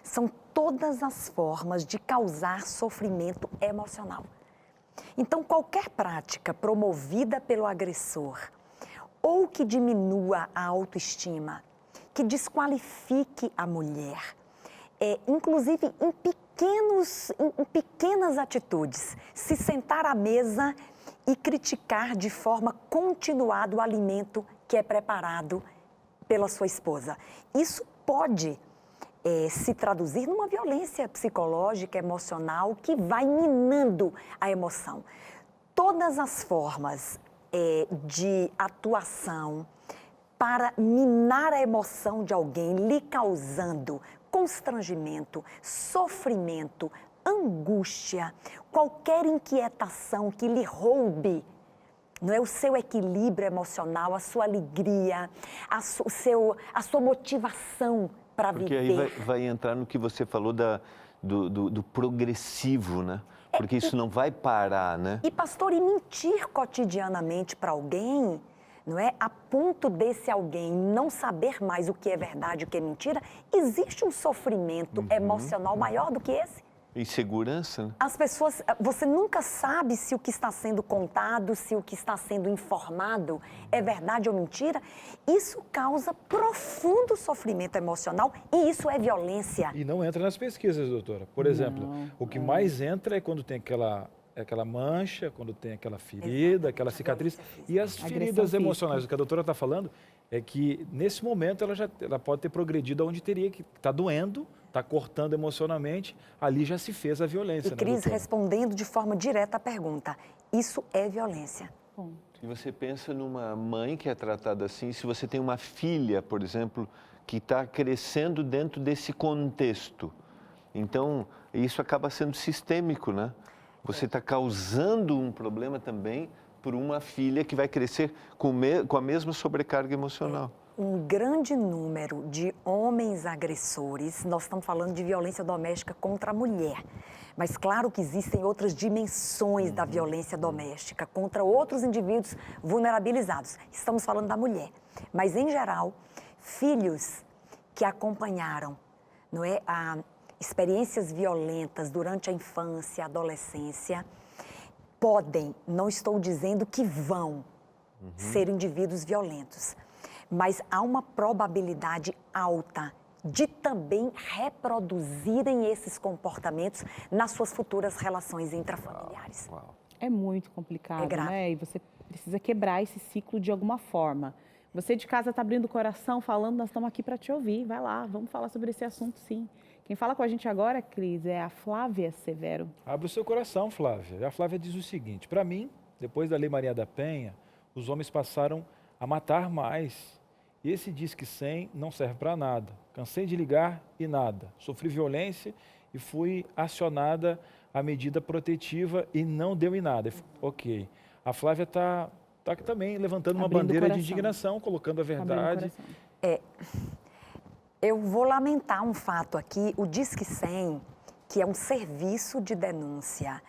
são todas as formas de causar sofrimento emocional. Então, qualquer prática promovida pelo agressor ou que diminua a autoestima, que desqualifique a mulher, inclusive em pequenas atitudes, se sentar à mesa e criticar de forma continuada o alimento que é preparado pela sua esposa. Isso pode se traduzir numa violência psicológica, emocional, que vai minando a emoção. Todas as formas de atuação para minar a emoção de alguém, lhe causando constrangimento, sofrimento, angústia, qualquer inquietação que lhe roube, não é, o seu equilíbrio emocional, a sua alegria, a sua motivação para viver. Porque aí vai entrar no que você falou do progressivo, né? Porque isso não vai parar, né? E, pastor, e mentir cotidianamente para alguém, não é? A ponto desse alguém não saber mais o que é verdade e o que é mentira, existe um sofrimento emocional maior do que esse? Insegurança, né? As pessoas, você nunca sabe se o que está sendo contado, se o que está sendo informado é verdade ou mentira. Isso causa profundo sofrimento emocional e isso é violência. E não entra nas pesquisas, doutora. Por exemplo, o que mais entra é quando tem aquela mancha, quando tem aquela ferida, aquela cicatriz. E as feridas emocionais, o que a doutora está falando é que nesse momento ela pode ter progredido aonde teria que estar doendo, está cortando emocionalmente, ali já se fez a violência. E Cris, né, respondendo de forma direta a pergunta, isso é violência. E você pensa numa mãe que é tratada assim, se você tem uma filha, por exemplo, que está crescendo dentro desse contexto. Então, isso acaba sendo sistêmico, né? Você está causando um problema também por uma filha que vai crescer com a mesma sobrecarga emocional. Um grande número de homens agressores, nós estamos falando de violência doméstica contra a mulher, mas claro que existem outras dimensões da violência doméstica contra outros indivíduos vulnerabilizados. Estamos falando da mulher, mas em geral, filhos que acompanharam, não é, experiências violentas durante a infância, a adolescência, podem, não estou dizendo que vão ser indivíduos violentos, mas há uma probabilidade alta de também reproduzirem esses comportamentos nas suas futuras relações intrafamiliares. É muito complicado, É grave. né? E você precisa quebrar esse ciclo de alguma forma. Você de casa está abrindo o coração, falando, nós estamos aqui para te ouvir. Vai lá, vamos falar sobre esse assunto, sim. Quem fala com a gente agora, Cris, é a Flávia Severo. Abre o seu coração, Flávia. A Flávia diz o seguinte, para mim, depois da Lei Maria da Penha, os homens passaram a matar mais. E esse Disque 100 não serve para nada. Cansei de ligar e nada. Sofri violência e fui acionada a medida protetiva e não deu em nada. Ok. A Flávia está aqui também levantando uma bandeira de indignação, colocando a verdade. Eu vou lamentar um fato aqui. O Disque 100, que é um serviço de denúncia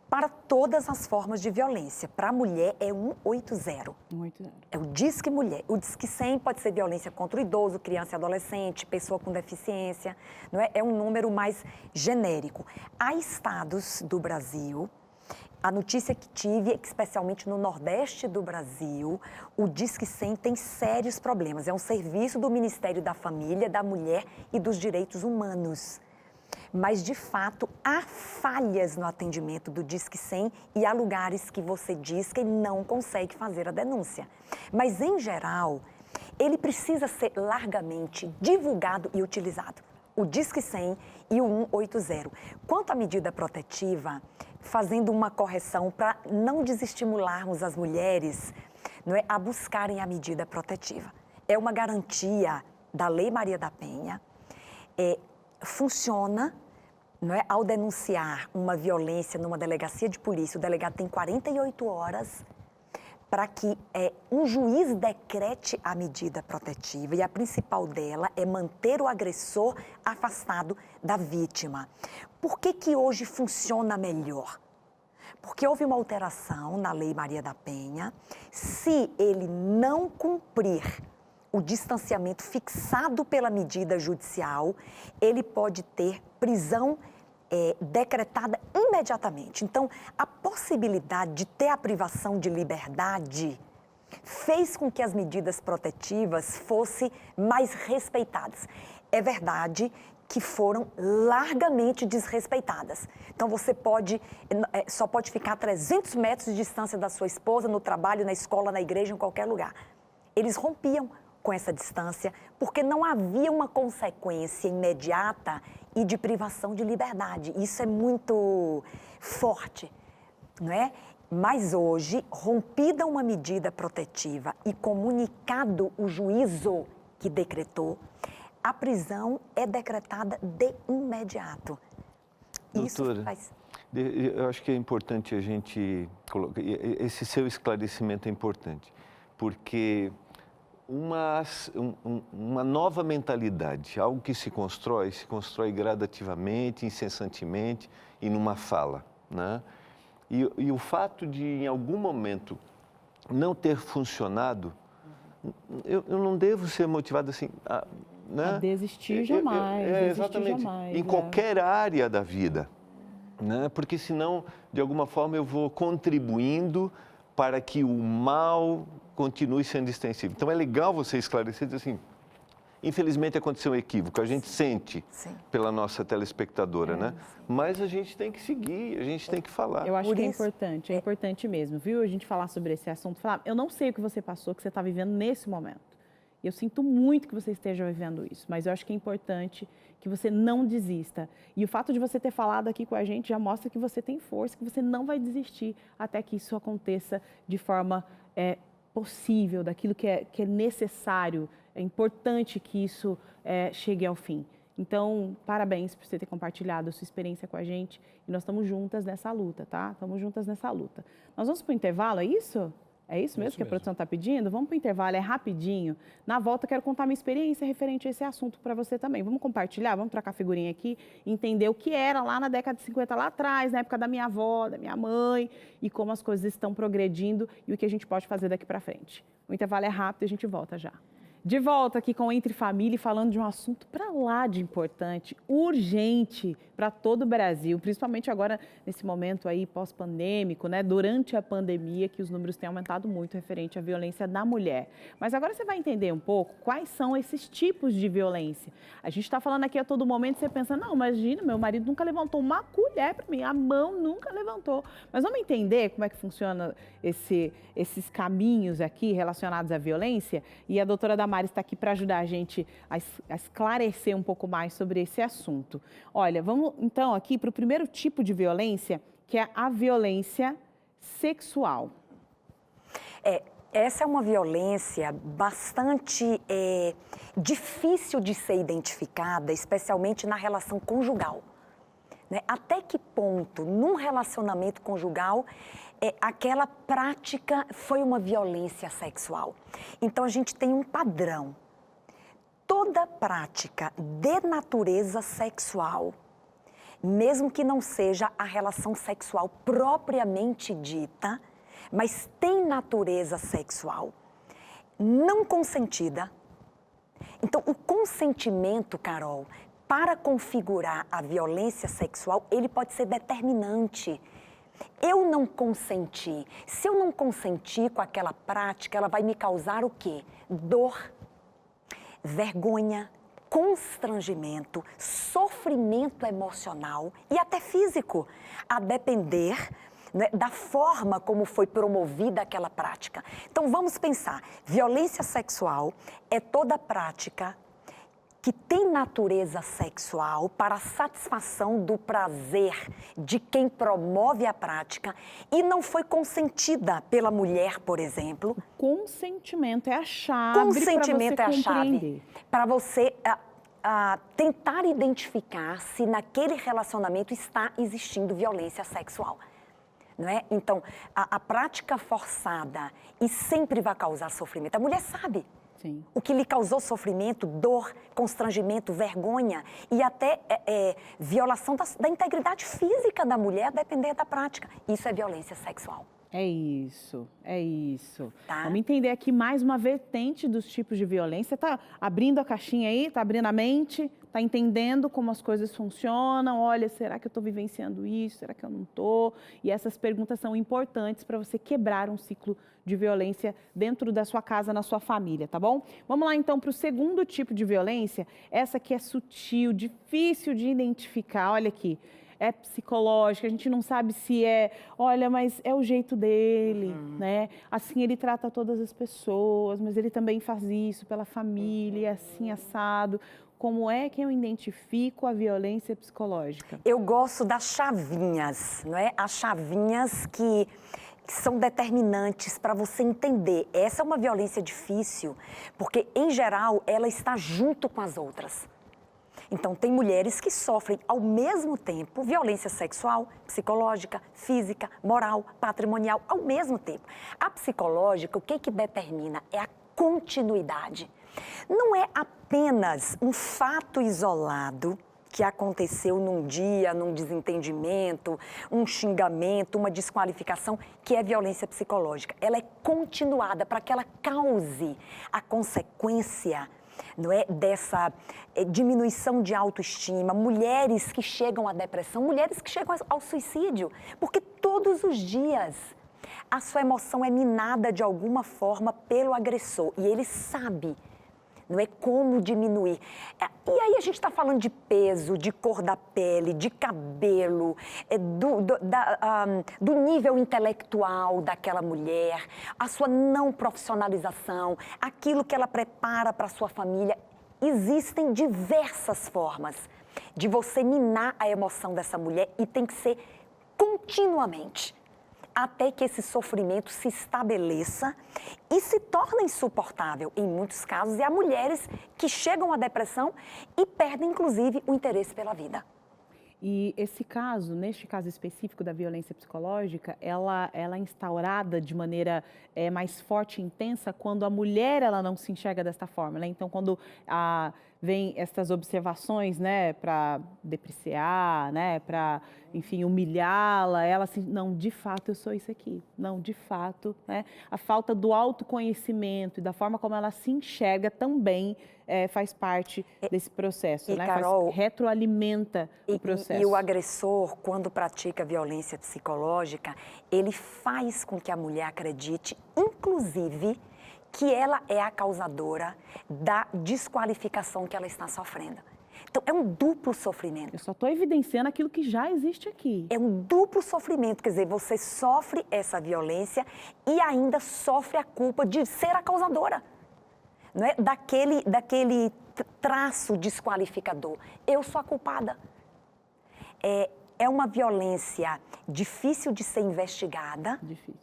para todas as formas de violência. Para a mulher é 180. 180. É o Disque Mulher. O Disque 100 pode ser violência contra o idoso, criança e adolescente, pessoa com deficiência. Não é? É um número mais genérico. Há estados do Brasil, a notícia que tive é que, especialmente no Nordeste do Brasil, o Disque 100 tem sérios problemas. É um serviço do Ministério da Família, da Mulher e dos Direitos Humanos. Mas, de fato, há falhas no atendimento do Disque 100 e há lugares que você diz que não consegue fazer a denúncia. Mas, em geral, ele precisa ser largamente divulgado e utilizado. O Disque 100 e o 180. Quanto à medida protetiva, fazendo uma correção para não desestimularmos as mulheres, não é, a buscarem a medida protetiva. É uma garantia da Lei Maria da Penha, funciona, não é, ao denunciar uma violência numa delegacia de polícia, o delegado tem 48 horas para que um juiz decrete a medida protetiva e a principal dela é manter o agressor afastado da vítima. Por que hoje funciona melhor? Porque houve uma alteração na Lei Maria da Penha. Se ele não cumprir o distanciamento fixado pela medida judicial, ele pode ter prisão decretada imediatamente. Então, a possibilidade de ter a privação de liberdade fez com que as medidas protetivas fossem mais respeitadas. É verdade que foram largamente desrespeitadas. Então, você só pode ficar a 300 metros de distância da sua esposa, no trabalho, na escola, na igreja, em qualquer lugar. Eles rompiam com essa distância, porque não havia uma consequência imediata e de privação de liberdade. Isso é muito forte, não é? Mas hoje, rompida uma medida protetiva e comunicado o juízo que decretou, a prisão é decretada de imediato. Doutora, eu acho que é importante a gente colocar, esse seu esclarecimento é importante, porque uma nova mentalidade, algo que se constrói gradativamente, incessantemente e numa fala, né? E o fato de, em algum momento, não ter funcionado, eu não devo ser motivado assim, né? A desistir jamais, exatamente, jamais. Em qualquer área da vida, né? Porque senão, de alguma forma, eu vou contribuindo para que o mal continue sendo extensivo. Então, é legal você esclarecer, dizer assim, infelizmente aconteceu um equívoco, a gente sente pela nossa telespectadora, né? Mas a gente tem que seguir, a gente tem que falar. Eu acho que é importante mesmo, viu? A gente falar sobre esse assunto. Falar, eu não sei o que você passou, que você está vivendo nesse momento. Eu sinto muito que você esteja vivendo isso, mas eu acho que é importante que você não desista. E o fato de você ter falado aqui com a gente já mostra que você tem força, que você não vai desistir até que isso aconteça de forma possível, daquilo que é necessário. É importante que isso chegue ao fim. Então, parabéns por você ter compartilhado a sua experiência com a gente. E nós estamos juntas nessa luta, tá? Estamos juntas nessa luta. Nós vamos para o intervalo, é isso? É isso mesmo que a produção está pedindo? Vamos para o intervalo, é rapidinho. Na volta, eu quero contar minha experiência referente a esse assunto para você também. Vamos compartilhar, vamos trocar figurinha aqui, entender o que era lá na década de 50, lá atrás, na época da minha avó, da minha mãe, e como as coisas estão progredindo e o que a gente pode fazer daqui para frente. O intervalo é rápido e a gente volta já. De volta aqui com Entre Família, falando de um assunto para lá de importante, urgente para todo o Brasil, principalmente agora nesse momento aí pós-pandêmico, né? Durante a pandemia, que os números têm aumentado muito referente à violência da mulher. Mas agora você vai entender um pouco quais são esses tipos de violência. A gente está falando aqui a todo momento, você pensa, não, imagina, meu marido nunca levantou uma colher para mim, a mão nunca levantou. Mas vamos entender como é que funciona esses caminhos aqui relacionados à violência? E a doutora Damares está aqui para ajudar a gente a esclarecer um pouco mais sobre esse assunto. Olha, vamos então aqui para o primeiro tipo de violência, que é a violência sexual. Essa é uma violência bastante difícil de ser identificada, especialmente na relação conjugal. Né? Até que ponto, num relacionamento conjugal, aquela prática foi uma violência sexual? Então, a gente tem um padrão. Toda prática de natureza sexual, mesmo que não seja a relação sexual propriamente dita, mas tem natureza sexual não consentida. Então, o consentimento, Carol, para configurar a violência sexual, ele pode ser determinante. Eu não consenti. Se eu não consenti com aquela prática, ela vai me causar o quê? Dor, vergonha, constrangimento, sofrimento emocional e até físico, a depender, né, da forma como foi promovida aquela prática. Então, vamos pensar, violência sexual é toda prática que tem natureza sexual para a satisfação do prazer de quem promove a prática e não foi consentida pela mulher, por exemplo. Consentimento é a chave para você Consentimento é a chave compreender. para você tentar identificar se naquele relacionamento está existindo violência sexual. Não é? Então, a prática forçada e sempre vai causar sofrimento. A mulher sabe. Sim. O que lhe causou sofrimento, dor, constrangimento, vergonha e até violação da integridade física da mulher, a depender da prática. Isso é violência sexual. É isso, é isso. Tá. Vamos entender aqui mais uma vertente dos tipos de violência. Tá abrindo a caixinha aí, tá abrindo a mente, tá entendendo como as coisas funcionam. Olha, será que eu estou vivenciando isso? Será que eu não estou? E essas perguntas são importantes para você quebrar um ciclo de violência dentro da sua casa, na sua família, tá bom? Vamos lá então para o segundo tipo de violência. Essa que é sutil, difícil de identificar. Olha aqui. É psicológica, a gente não sabe se olha, mas é o jeito dele, né? Assim ele trata todas as pessoas, mas ele também faz isso pela família, assim assado. Como é que eu identifico a violência psicológica? Eu gosto das chavinhas, não é? As chavinhas que são determinantes para você entender. Essa é uma violência difícil, porque, em geral, ela está junto com as outras. Então, tem mulheres que sofrem, ao mesmo tempo, violência sexual, psicológica, física, moral, patrimonial, ao mesmo tempo. A psicológica, o que determina? É a continuidade. Não é apenas um fato isolado que aconteceu num dia, num desentendimento, um xingamento, uma desqualificação, que é violência psicológica. Ela é continuada para que ela cause a consequência, não é, dessa diminuição de autoestima, mulheres que chegam à depressão, mulheres que chegam ao suicídio, porque todos os dias a sua emoção é minada de alguma forma pelo agressor e ele sabe, não é, como diminuir. E aí a gente está falando de peso, de cor da pele, de cabelo, do nível intelectual daquela mulher, a sua não profissionalização, aquilo que ela prepara para a sua família. Existem diversas formas de você minar a emoção dessa mulher e tem que ser continuamente, até que esse sofrimento se estabeleça e se torne insuportável, em muitos casos, e há mulheres que chegam à depressão e perdem, inclusive, o interesse pela vida. E esse caso, neste caso específico da violência psicológica, ela é instaurada de maneira mais forte e intensa quando a mulher ela não se enxerga desta forma, né? Então, quando vem essas observações, né, para depreciar, né, para, enfim, humilhá-la, ela assim, não, de fato eu sou isso aqui, não, de fato, né? A falta do autoconhecimento e da forma como ela se enxerga também faz parte desse processo, né? Carol, retroalimenta o processo. E o agressor, quando pratica violência psicológica, ele faz com que a mulher acredite, inclusive, que ela é a causadora da desqualificação que ela está sofrendo. Então, é um duplo sofrimento. Eu só estou evidenciando aquilo que já existe aqui. É um duplo sofrimento, quer dizer, você sofre essa violência e ainda sofre a culpa de ser a causadora, não é? Daquele traço desqualificador. Eu sou a culpada. É uma violência difícil de ser investigada. Difícil.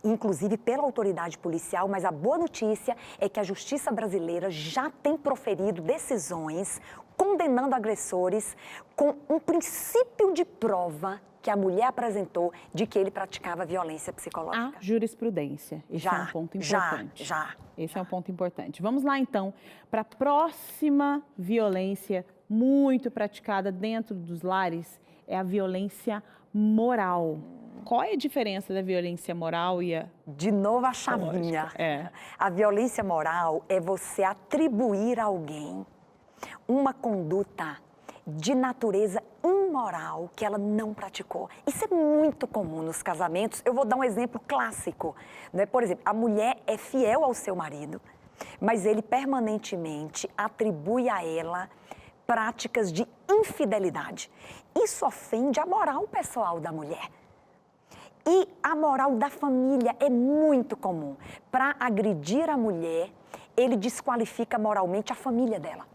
inclusive pela autoridade policial, mas a boa notícia é que a justiça brasileira já tem proferido decisões condenando agressores com um princípio de prova que a mulher apresentou de que ele praticava violência psicológica. A jurisprudência. Esse é um ponto importante. Esse é um ponto importante. Vamos lá, então, para a próxima violência muito praticada dentro dos lares, é a violência moral. Qual é a diferença da violência moral e a... De novo a chavinha. A violência moral é você atribuir a alguém uma conduta de natureza imoral que ela não praticou. Isso é muito comum nos casamentos. Eu vou dar um exemplo clássico, né? Por exemplo, a mulher é fiel ao seu marido, mas ele permanentemente atribui a ela práticas de infidelidade. Isso ofende a moral pessoal da mulher. E a moral da família é muito comum. Para agredir a mulher, ele desqualifica moralmente a família dela.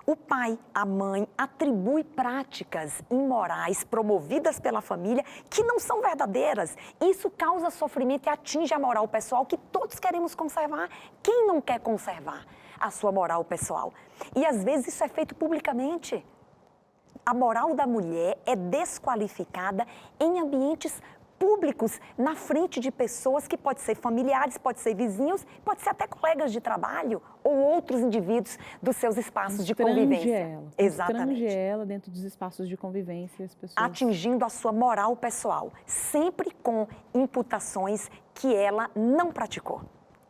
O pai, a mãe, atribui práticas imorais promovidas pela família que não são verdadeiras. Isso causa sofrimento e atinge a moral pessoal que todos queremos conservar. Quem não quer conservar a sua moral pessoal? E às vezes isso é feito publicamente. A moral da mulher é desqualificada em ambientes públicos, na frente de pessoas que pode ser familiares, pode ser vizinhos, pode ser até colegas de trabalho ou outros indivíduos dos seus espaços de convivência. Exatamente. Estrange ela dentro dos espaços de convivência. As pessoas... Atingindo a sua moral pessoal, sempre com imputações que ela não praticou.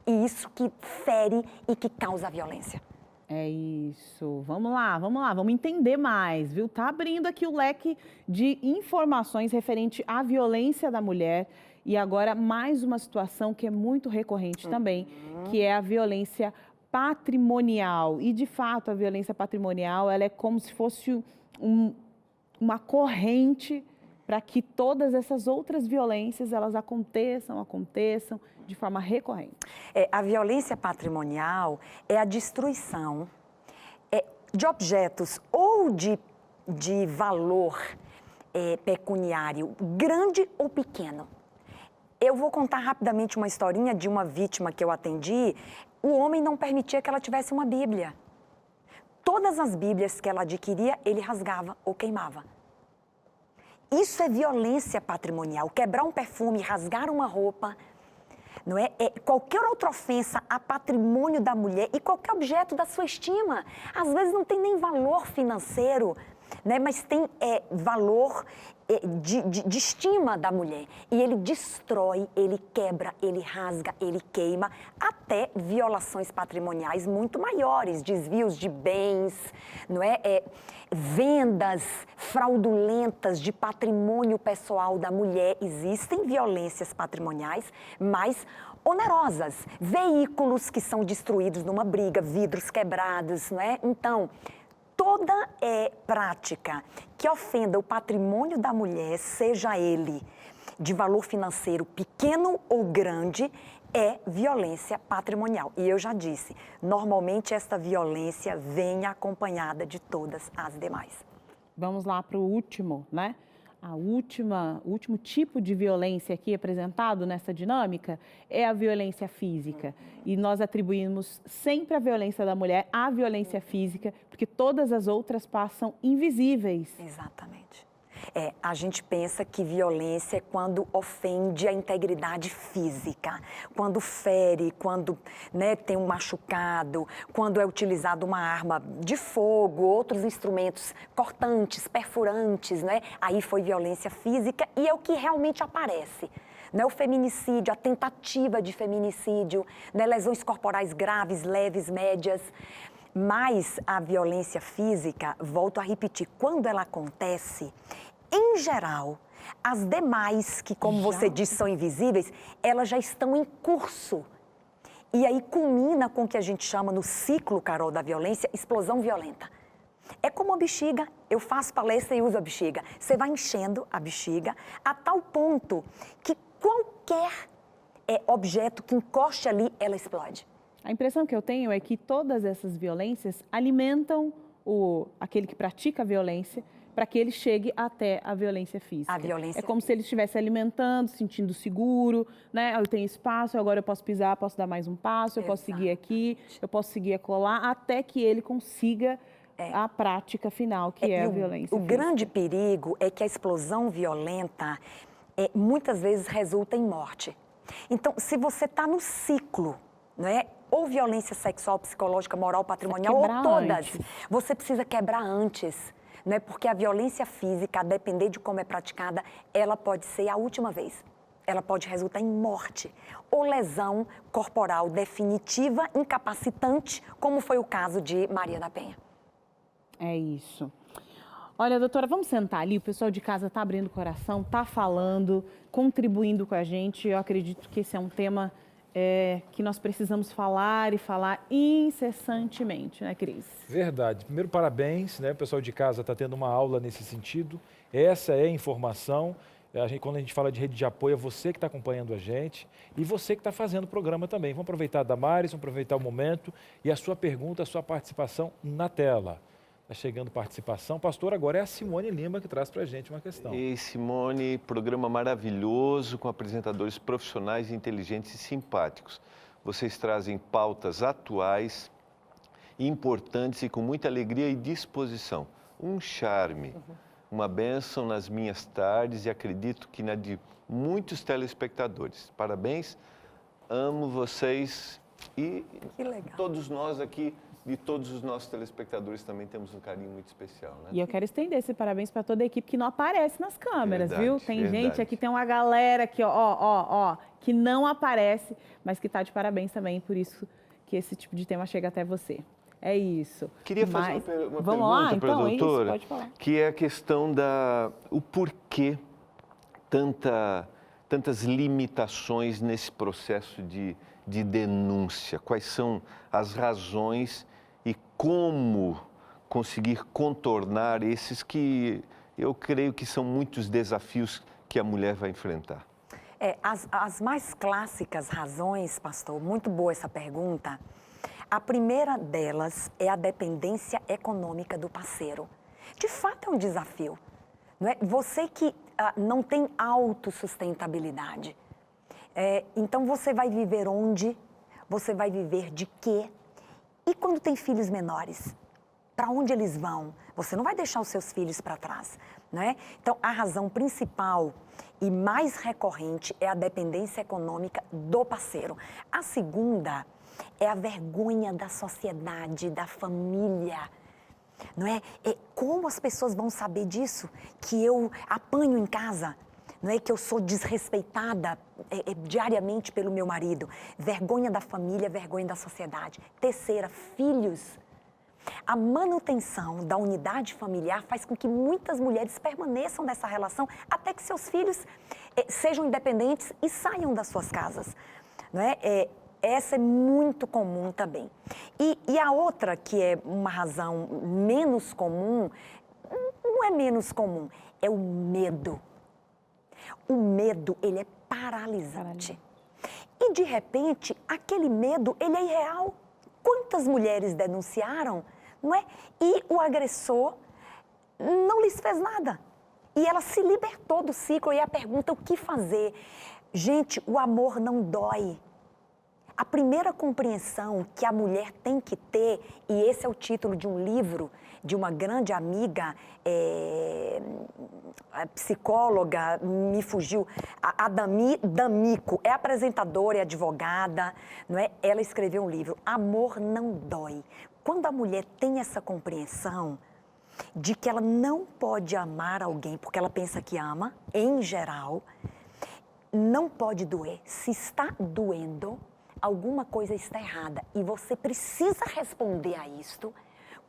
E isso que fere e que causa violência. É isso. Vamos lá, vamos entender mais, viu? Tá abrindo aqui o leque de informações referente à violência da mulher e agora mais uma situação que é muito recorrente também, que é a violência patrimonial. E de fato, a violência patrimonial, ela é como se fosse uma corrente para que todas essas outras violências, elas aconteçam de forma recorrente. A violência patrimonial é a destruição de objetos ou de valor pecuniário, grande ou pequeno. Eu vou contar rapidamente uma historinha de uma vítima que eu atendi. O homem não permitia que ela tivesse uma Bíblia. Todas as Bíblias que ela adquiria, ele rasgava ou queimava. Isso é violência patrimonial. Quebrar um perfume, rasgar uma roupa, não é? Qualquer outra ofensa a patrimônio da mulher e qualquer objeto da sua estima. Às vezes não tem nem valor financeiro, né? Mas tem valor de estima da mulher. E ele destrói, ele quebra, ele rasga, ele queima, até violações patrimoniais muito maiores, desvios de bens, não é? Vendas fraudulentas de patrimônio pessoal da mulher. Existem violências patrimoniais mais onerosas. Veículos que são destruídos numa briga, vidros quebrados, não é? Então, toda prática que ofenda o patrimônio da mulher, seja ele de valor financeiro pequeno ou grande, é violência patrimonial. E eu já disse, normalmente esta violência vem acompanhada de todas as demais. Vamos lá para o último, né? O último tipo de violência aqui apresentado nessa dinâmica é a violência física. E nós atribuímos sempre a violência da mulher à violência física, porque todas as outras passam invisíveis. Exatamente. A gente pensa que violência é quando ofende a integridade física, quando fere, quando, né, tem um machucado, quando é utilizada uma arma de fogo, outros instrumentos cortantes, perfurantes, né? Aí foi violência física e é o que realmente aparece. Né? O feminicídio, a tentativa de feminicídio, né? Lesões corporais graves, leves, médias. Mas a violência física, volto a repetir, quando ela acontece, em geral, as demais, que como você disse são invisíveis, elas já estão em curso. E aí culmina com o que a gente chama no ciclo, Carol, da violência, explosão violenta. É como a bexiga, eu faço palestra e uso a bexiga. Você vai enchendo a bexiga a tal ponto que qualquer objeto que encoste ali, ela explode. A impressão que eu tenho é que todas essas violências alimentam aquele que pratica a violência, para que ele chegue até a violência física. A violência é como se ele estivesse alimentando, se sentindo seguro, né? Eu tenho espaço, agora eu posso pisar, posso dar mais um passo, eu posso seguir aqui, eu posso seguir acolá, até que ele consiga a prática final, que é a violência O física. grande perigo é que a explosão violenta muitas vezes resulta em morte. Então, se você está no ciclo, né, ou violência sexual, psicológica, moral, patrimonial, ou todas, você precisa quebrar antes, né, porque a violência física, a depender de como é praticada, ela pode ser a última vez. Ela pode resultar em morte ou lesão corporal definitiva, incapacitante, como foi o caso de Maria da Penha. É isso. Olha, doutora, vamos sentar ali, o pessoal de casa está abrindo o coração, está falando, contribuindo com a gente. Eu acredito que esse é um tema que nós precisamos falar e falar incessantemente, né, Cris? Verdade. Primeiro, parabéns, né? O pessoal de casa está tendo uma aula nesse sentido. Essa é a informação. Quando a gente fala de rede de apoio, é você que está acompanhando a gente e você que está fazendo o programa também. Vamos aproveitar a Damares, vamos aproveitar o momento e a sua pergunta, a sua participação na tela. Está chegando participação. Pastor, agora é a Simone Lima que traz para a gente uma questão. E Simone, programa maravilhoso com apresentadores profissionais, inteligentes e simpáticos. Vocês trazem pautas atuais, importantes e com muita alegria e disposição. Um charme, uma bênção nas minhas tardes e acredito que na de muitos telespectadores. Parabéns, amo vocês e todos nós aqui. E todos os nossos telespectadores também temos um carinho muito especial, né? E eu quero estender esse parabéns para toda a equipe que não aparece nas câmeras, Verdade, viu? Tem verdade. gente aqui, tem uma galera aqui, ó, que não aparece, mas que está de parabéns também, por isso que esse tipo de tema chega até você. É isso. Queria fazer uma Vamos pergunta lá, para a então, doutora, isso, pode falar. que é a questão o porquê tantas limitações nesse processo de denúncia. Quais são as razões e como conseguir contornar esses que eu creio que são muitos desafios que a mulher vai enfrentar? As mais clássicas razões, pastor, muito boa essa pergunta. A primeira delas é a dependência econômica do parceiro. De fato, é um desafio. Não é? Você que não tem autossustentabilidade, então você vai viver onde? Você vai viver de quê? E quando tem filhos menores? Para onde eles vão? Você não vai deixar os seus filhos para trás, não é? Então, a razão principal e mais recorrente é a dependência econômica do parceiro. A segunda é a vergonha da sociedade, da família, não é? Como as pessoas vão saber disso? Que eu apanho em casa, não é? Que eu sou desrespeitada diariamente pelo meu marido. Vergonha da família, vergonha da sociedade. Terceira, filhos. A manutenção da unidade familiar faz com que muitas mulheres permaneçam nessa relação até que seus filhos sejam independentes e saiam das suas casas, não é? Essa é muito comum também. E a outra, que é uma razão menos comum, não é menos comum, é o medo. O medo, ele é paralisante. E, de repente, aquele medo, ele é irreal. Quantas mulheres denunciaram, não é? E o agressor não lhes fez nada. E ela se libertou do ciclo. E a pergunta, o que fazer? Gente, o amor não dói. A primeira compreensão que a mulher tem que ter, e esse é o título de um livro de uma grande amiga, psicóloga, me fugiu, a Dami D'Amico, é apresentadora, é advogada, não é? Ela escreveu um livro, Amor Não Dói. Quando a mulher tem essa compreensão de que ela não pode amar alguém porque ela pensa que ama, em geral, não pode doer. Se está doendo, alguma coisa está errada e você precisa responder a isto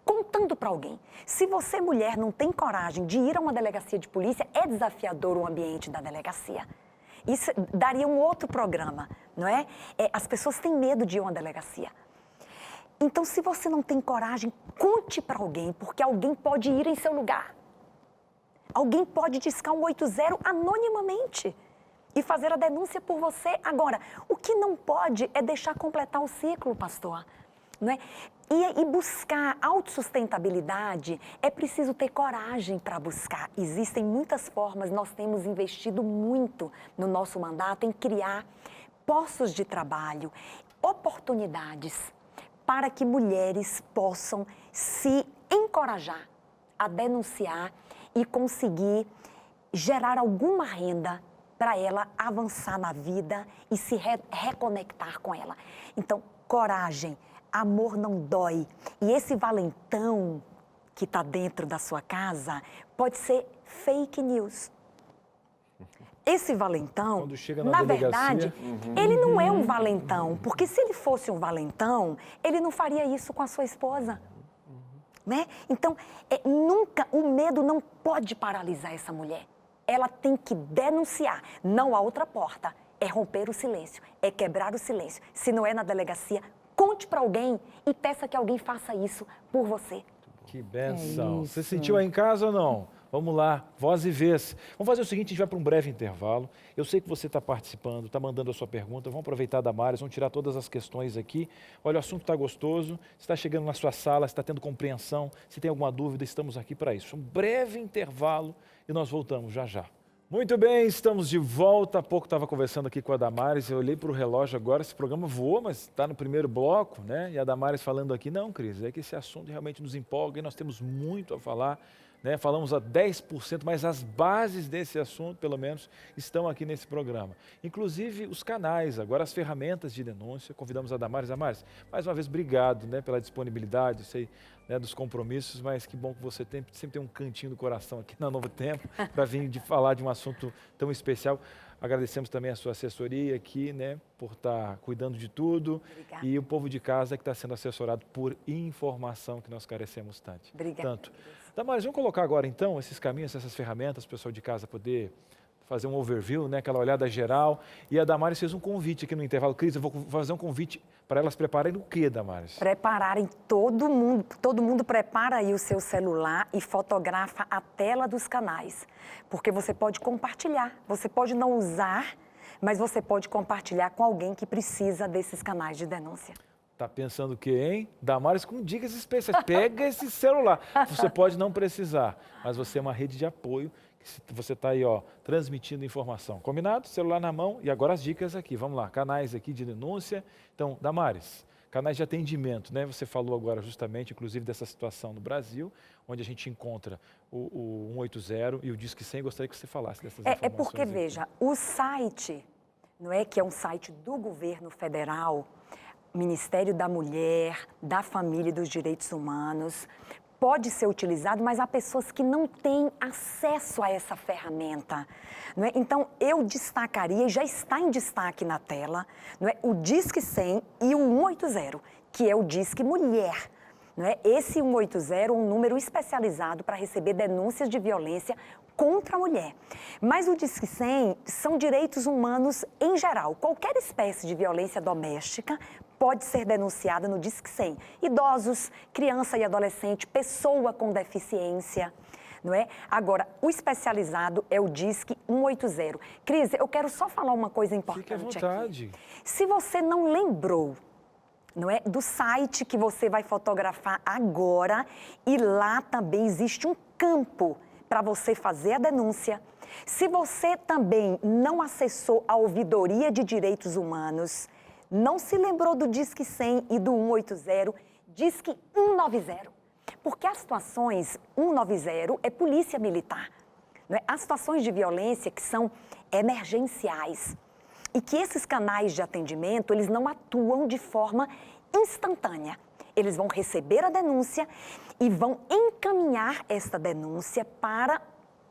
contando para alguém. Se você, mulher, não tem coragem de ir a uma delegacia de polícia, é desafiador o ambiente da delegacia. Isso daria um outro programa, não é? As pessoas têm medo de ir a uma delegacia. Então, se você não tem coragem, conte para alguém, porque alguém pode ir em seu lugar. Alguém pode discar 180 anonimamente e fazer a denúncia por você. Agora, o que não pode é deixar completar o ciclo, pastor. não é? E buscar autossustentabilidade é preciso ter coragem para buscar. Existem muitas formas, nós temos investido muito no nosso mandato em criar postos de trabalho, oportunidades para que mulheres possam se encorajar a denunciar e conseguir gerar alguma renda para ela avançar na vida e se reconectar com ela. Então, coragem. Amor não dói. E esse valentão que está dentro da sua casa pode ser fake news. Esse valentão, Quando chega na delegacia, verdade, ele não é um valentão. Porque se ele fosse um valentão, ele não faria isso com a sua esposa. Né? Então, nunca, o medo não pode paralisar essa mulher. Ela tem que denunciar. Não há outra porta. É romper o silêncio, é quebrar o silêncio. Se não é na delegacia, conte para alguém e peça que alguém faça isso por você. Que benção. isso. Você sentiu aí em casa ou não? Vamos lá, voz e vez. Vamos fazer o seguinte, a gente vai para um breve intervalo. Eu sei que você está participando, está mandando a sua pergunta. Vamos aproveitar da Damares, vamos tirar todas as questões aqui. Olha, o assunto está gostoso, você está chegando na sua sala, está tendo compreensão. Se tem alguma dúvida, estamos aqui para isso. Um breve intervalo e nós voltamos já já. Muito bem, estamos de volta. Há pouco estava conversando aqui com a Damares, eu olhei para o relógio agora, esse programa voou, mas está no primeiro bloco, né? E a Damares falando aqui, não, Cris, é que esse assunto realmente nos empolga e nós temos muito a falar, né? Falamos a 10%, mas as bases desse assunto, pelo menos, estão aqui nesse programa. Inclusive os canais, agora as ferramentas de denúncia. Convidamos a Damares. Damares, mais uma vez, obrigado, né, pela disponibilidade, sei, né, dos compromissos, mas que bom que você sempre tem um cantinho do coração aqui na Novo Tempo para vir falar de um assunto tão especial. Agradecemos também a sua assessoria aqui, né, por estar cuidando de tudo. Obrigada. E o povo de casa que está sendo assessorado por informação que nós carecemos tanto. Obrigada. Damares, vamos colocar agora então esses caminhos, essas ferramentas, para o pessoal de casa poder fazer um overview, né, aquela olhada geral. E a Damares fez um convite aqui no intervalo. Cris, eu vou fazer um convite para elas prepararem o quê, Damares? Prepararem todo mundo prepara aí o seu celular e fotografa a tela dos canais. Porque você pode compartilhar, você pode não usar, mas você pode compartilhar com alguém que precisa desses canais de denúncia. Tá pensando o quê, hein? Damares com dicas especiais. Pega esse celular. Você pode não precisar, mas você é uma rede de apoio. Você está aí, ó, transmitindo informação. Combinado? Celular na mão e agora as dicas aqui. Vamos lá, canais aqui de denúncia. Então, Damares, canais de atendimento, né? Você falou agora justamente, inclusive, dessa situação no Brasil, onde a gente encontra o 180 e o Disque 100. Gostaria que você falasse dessas informações. É porque, aqui. veja, o site, não é que é um site do governo federal, Ministério da Mulher, da Família e dos Direitos Humanos, pode ser utilizado, mas há pessoas que não têm acesso a essa ferramenta. Não é? Então, eu destacaria, e já está em destaque na tela, não é? O Disque 100 e o 180, que é o Disque Mulher. Não é? Esse 180 é um número especializado para receber denúncias de violência contra a mulher. Mas o Disque 100 são direitos humanos em geral. Qualquer espécie de violência doméstica pode ser denunciada no Disque 100. Idosos, criança e adolescente, pessoa com deficiência, não é? Agora, o especializado é o Disque 180. Cris, eu quero só falar uma coisa importante aqui. Fique à vontade. Se você não lembrou, não é, do site que você vai fotografar agora, e lá também existe um campo para você fazer a denúncia. Se você também não acessou a Ouvidoria de Direitos Humanos, não se lembrou do Disque 100 e do 180, Disque 190. Porque as situações 190 é polícia militar. Não é? As situações de violência que são emergenciais. E que esses canais de atendimento, eles não atuam de forma instantânea. Eles vão receber a denúncia e vão encaminhar esta denúncia para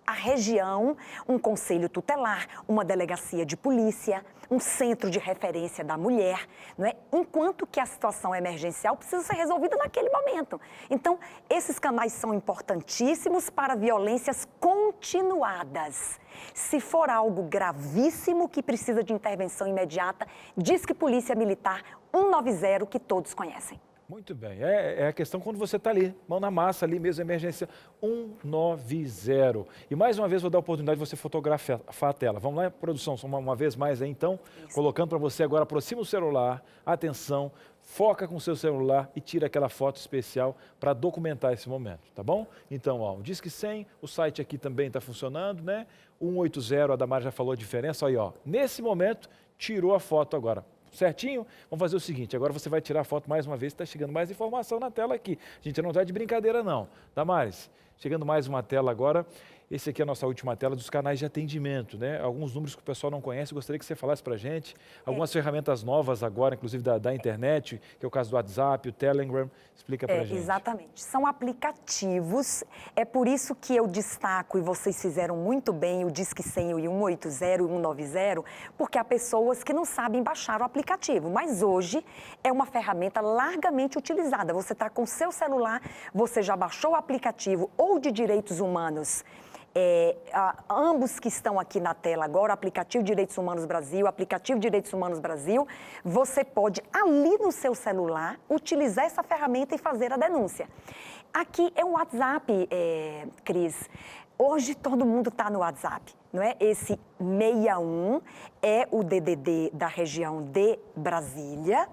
a região, um conselho tutelar, uma delegacia de polícia, um centro de referência da mulher, não é? Enquanto que a situação emergencial precisa ser resolvida naquele momento. Então, esses canais são importantíssimos para violências continuadas. Se for algo gravíssimo que precisa de intervenção imediata, Disque Polícia Militar 190, que todos conhecem. Muito bem, é a questão quando você está ali, mão na massa ali mesmo, emergência 190. E mais uma vez vou dar a oportunidade de você fotografar a tela. Vamos lá, produção, uma vez mais aí então, colocando para você agora, aproxima o celular, atenção, foca com o seu celular e tira aquela foto especial para documentar esse momento, tá bom? Então, ó, o Disque 100, o site aqui também está funcionando, né? 180, a Damares já falou a diferença, aí, ó, nesse momento, tirou a foto agora. Certinho? Vamos fazer o seguinte, agora você vai tirar a foto mais uma vez, está chegando mais informação na tela aqui. A gente não está de brincadeira não. Damares, chegando mais uma tela agora. Esse aqui é a nossa última tela dos canais de atendimento, né? Alguns números que o pessoal não conhece, gostaria que você falasse para a gente. Algumas ferramentas novas agora, inclusive da internet, que é o caso do WhatsApp, o Telegram. Explica para a gente. Exatamente. São aplicativos. É por isso que eu destaco, e vocês fizeram muito bem, o Disque 100, o 180 e o 190, porque há pessoas que não sabem baixar o aplicativo. Mas hoje é uma ferramenta largamente utilizada. Você está com o seu celular, você já baixou o aplicativo ou de direitos humanos, ambos que estão aqui na tela agora, aplicativo Direitos Humanos Brasil, aplicativo Direitos Humanos Brasil, você pode ali no seu celular utilizar essa ferramenta e fazer a denúncia. Aqui é um WhatsApp, Cris. Hoje todo mundo está no WhatsApp, não é? Esse 61 é o DDD da região de Brasília.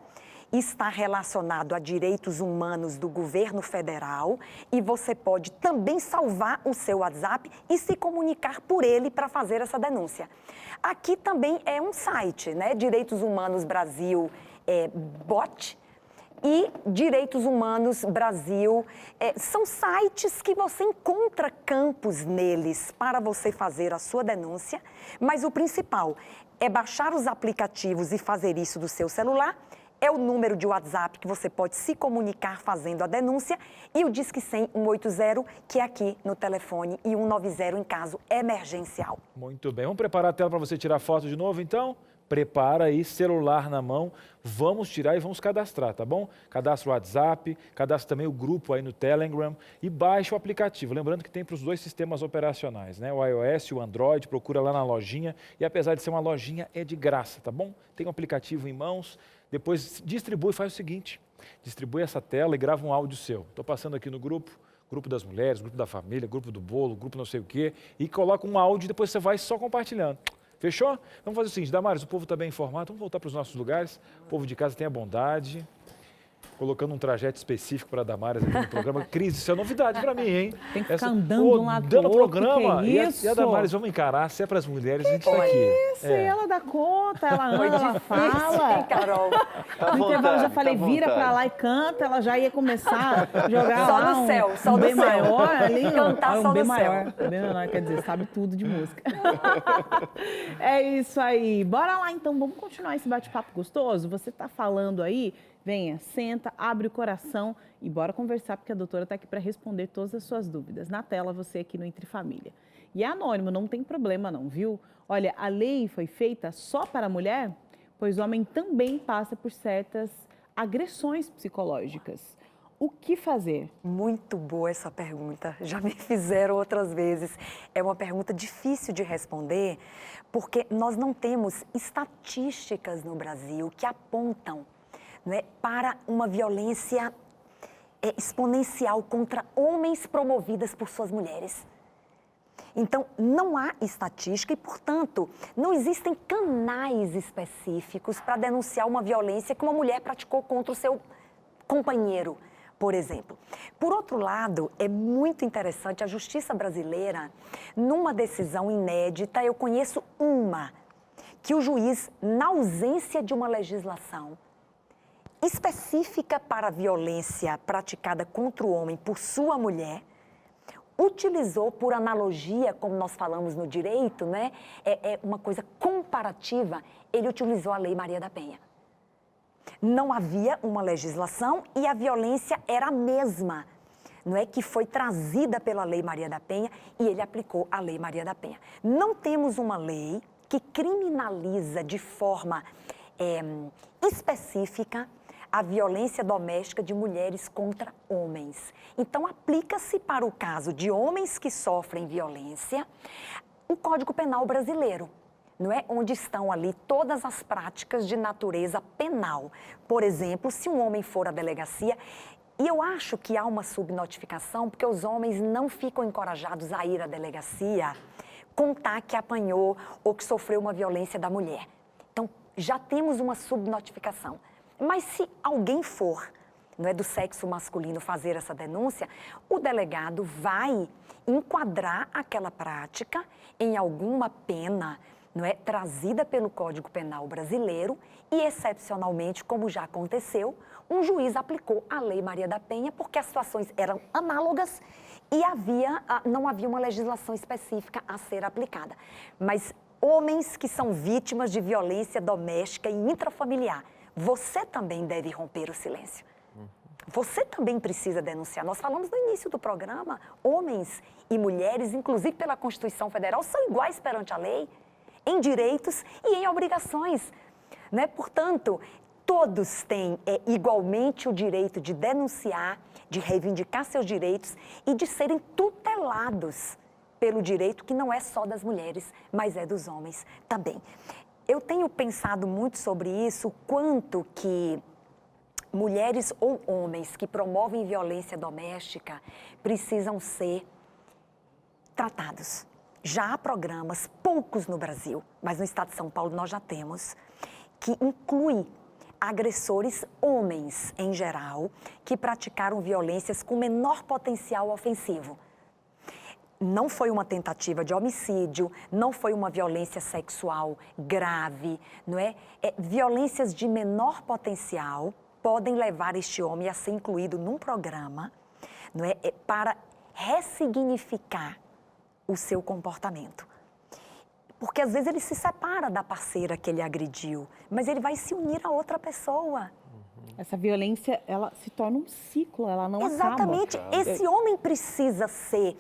Está relacionado a direitos humanos do governo federal e você pode também salvar o seu WhatsApp e se comunicar por ele para fazer essa denúncia. Aqui também é um site, né? Direitos Humanos Brasil Bot e Direitos Humanos Brasil. São sites que você encontra campos neles para você fazer a sua denúncia, mas o principal é baixar os aplicativos e fazer isso do seu celular. É o número de WhatsApp que você pode se comunicar fazendo a denúncia e o Disque 100 180, que é aqui no telefone, e 190 em caso emergencial. Muito bem. Vamos preparar a tela para você tirar foto de novo, então? Prepara aí, celular na mão, vamos tirar e vamos cadastrar, tá bom? Cadastra o WhatsApp, cadastra também o grupo aí no Telegram e baixa o aplicativo. Lembrando que tem para os dois sistemas operacionais, né? O iOS e o Android, procura lá na lojinha e apesar de ser uma lojinha, é de graça, tá bom? Tem um aplicativo em mãos, depois distribui, faz o seguinte, distribui essa tela e grava um áudio seu. Estou passando aqui no grupo das mulheres, grupo da família, grupo do bolo, grupo não sei o quê, e coloca um áudio e depois você vai só compartilhando. Fechou? Vamos fazer o seguinte, Damares, o povo está bem informado, vamos voltar para os nossos lugares, o povo de casa tenha bondade, colocando um trajeto específico para a Damares aqui no programa. Cris, isso é novidade para mim, hein? Tem que ficar andando de um lado pro outro, programa. que é isso? E a Damares, vamos encarar, se é para as mulheres, a gente está aqui. Isso, ela dá conta, ela anda, ela fala. Hein, Carol? No intervalo eu já falei, vira pra lá e canta, ela já ia começar a jogar Só lá no céu, só um no B céu. maior ali. Cantar só um B no maior. céu. B menor, quer dizer, sabe tudo de música. É isso aí. Bora lá então, vamos continuar esse bate-papo gostoso? Você tá falando aí, venha, senta, abre o coração e bora conversar, porque a doutora está aqui para responder todas as suas dúvidas. Na tela, você aqui no Entre Família. E é anônimo, não tem problema não, viu? Olha, a lei foi feita só para a mulher, pois o homem também passa por certas agressões psicológicas. O que fazer? Muito boa essa pergunta. Já me fizeram outras vezes. É uma pergunta difícil de responder, porque nós não temos estatísticas no Brasil que apontam, né, para uma violência exponencial contra homens promovidas por suas mulheres. Então, não há estatística e, portanto, não existem canais específicos para denunciar uma violência que uma mulher praticou contra o seu companheiro, por exemplo. Por outro lado, é muito interessante, a justiça brasileira, numa decisão inédita, eu conheço uma, que o juiz, na ausência de uma legislação específica para a violência praticada contra o homem por sua mulher, utilizou por analogia, como nós falamos no direito, né? É uma coisa comparativa, ele utilizou a Lei Maria da Penha. Não havia uma legislação e a violência era a mesma, não é, que foi trazida pela Lei Maria da Penha e ele aplicou a Lei Maria da Penha. Não temos uma lei que criminaliza de forma específica a violência doméstica de mulheres contra homens. Então, aplica-se para o caso de homens que sofrem violência o Código Penal brasileiro, não é? Onde estão ali todas as práticas de natureza penal. Por exemplo, se um homem for à delegacia, e eu acho que há uma subnotificação, porque os homens não ficam encorajados a ir à delegacia contar que apanhou ou que sofreu uma violência da mulher. Então, já temos uma subnotificação. Mas se alguém for, não é, do sexo masculino fazer essa denúncia, o delegado vai enquadrar aquela prática em alguma pena, não é, trazida pelo Código Penal brasileiro e, excepcionalmente, como já aconteceu, um juiz aplicou a Lei Maria da Penha porque as situações eram análogas e não havia uma legislação específica a ser aplicada. Mas homens que são vítimas de violência doméstica e intrafamiliar, você também deve romper o silêncio. Você também precisa denunciar. Nós falamos no início do programa, homens e mulheres, inclusive pela Constituição Federal, são iguais perante a lei, em direitos e em obrigações, né? Portanto, todos têm igualmente o direito de denunciar, de reivindicar seus direitos e de serem tutelados pelo direito que não é só das mulheres, mas é dos homens também. Eu tenho pensado muito sobre isso, quanto que mulheres ou homens que promovem violência doméstica precisam ser tratados. Já há programas, poucos no Brasil, mas no estado de São Paulo nós já temos, que inclui agressores homens, em geral, que praticaram violências com menor potencial ofensivo. Não foi uma tentativa de homicídio, não foi uma violência sexual grave, não é? Violências de menor potencial podem levar este homem a ser incluído num programa, não é? Para ressignificar o seu comportamento. Porque às vezes ele se separa da parceira que ele agrediu, mas ele vai se unir a outra pessoa. Essa violência, ela se torna um ciclo, ela não Exatamente. acaba. Esse homem precisa ser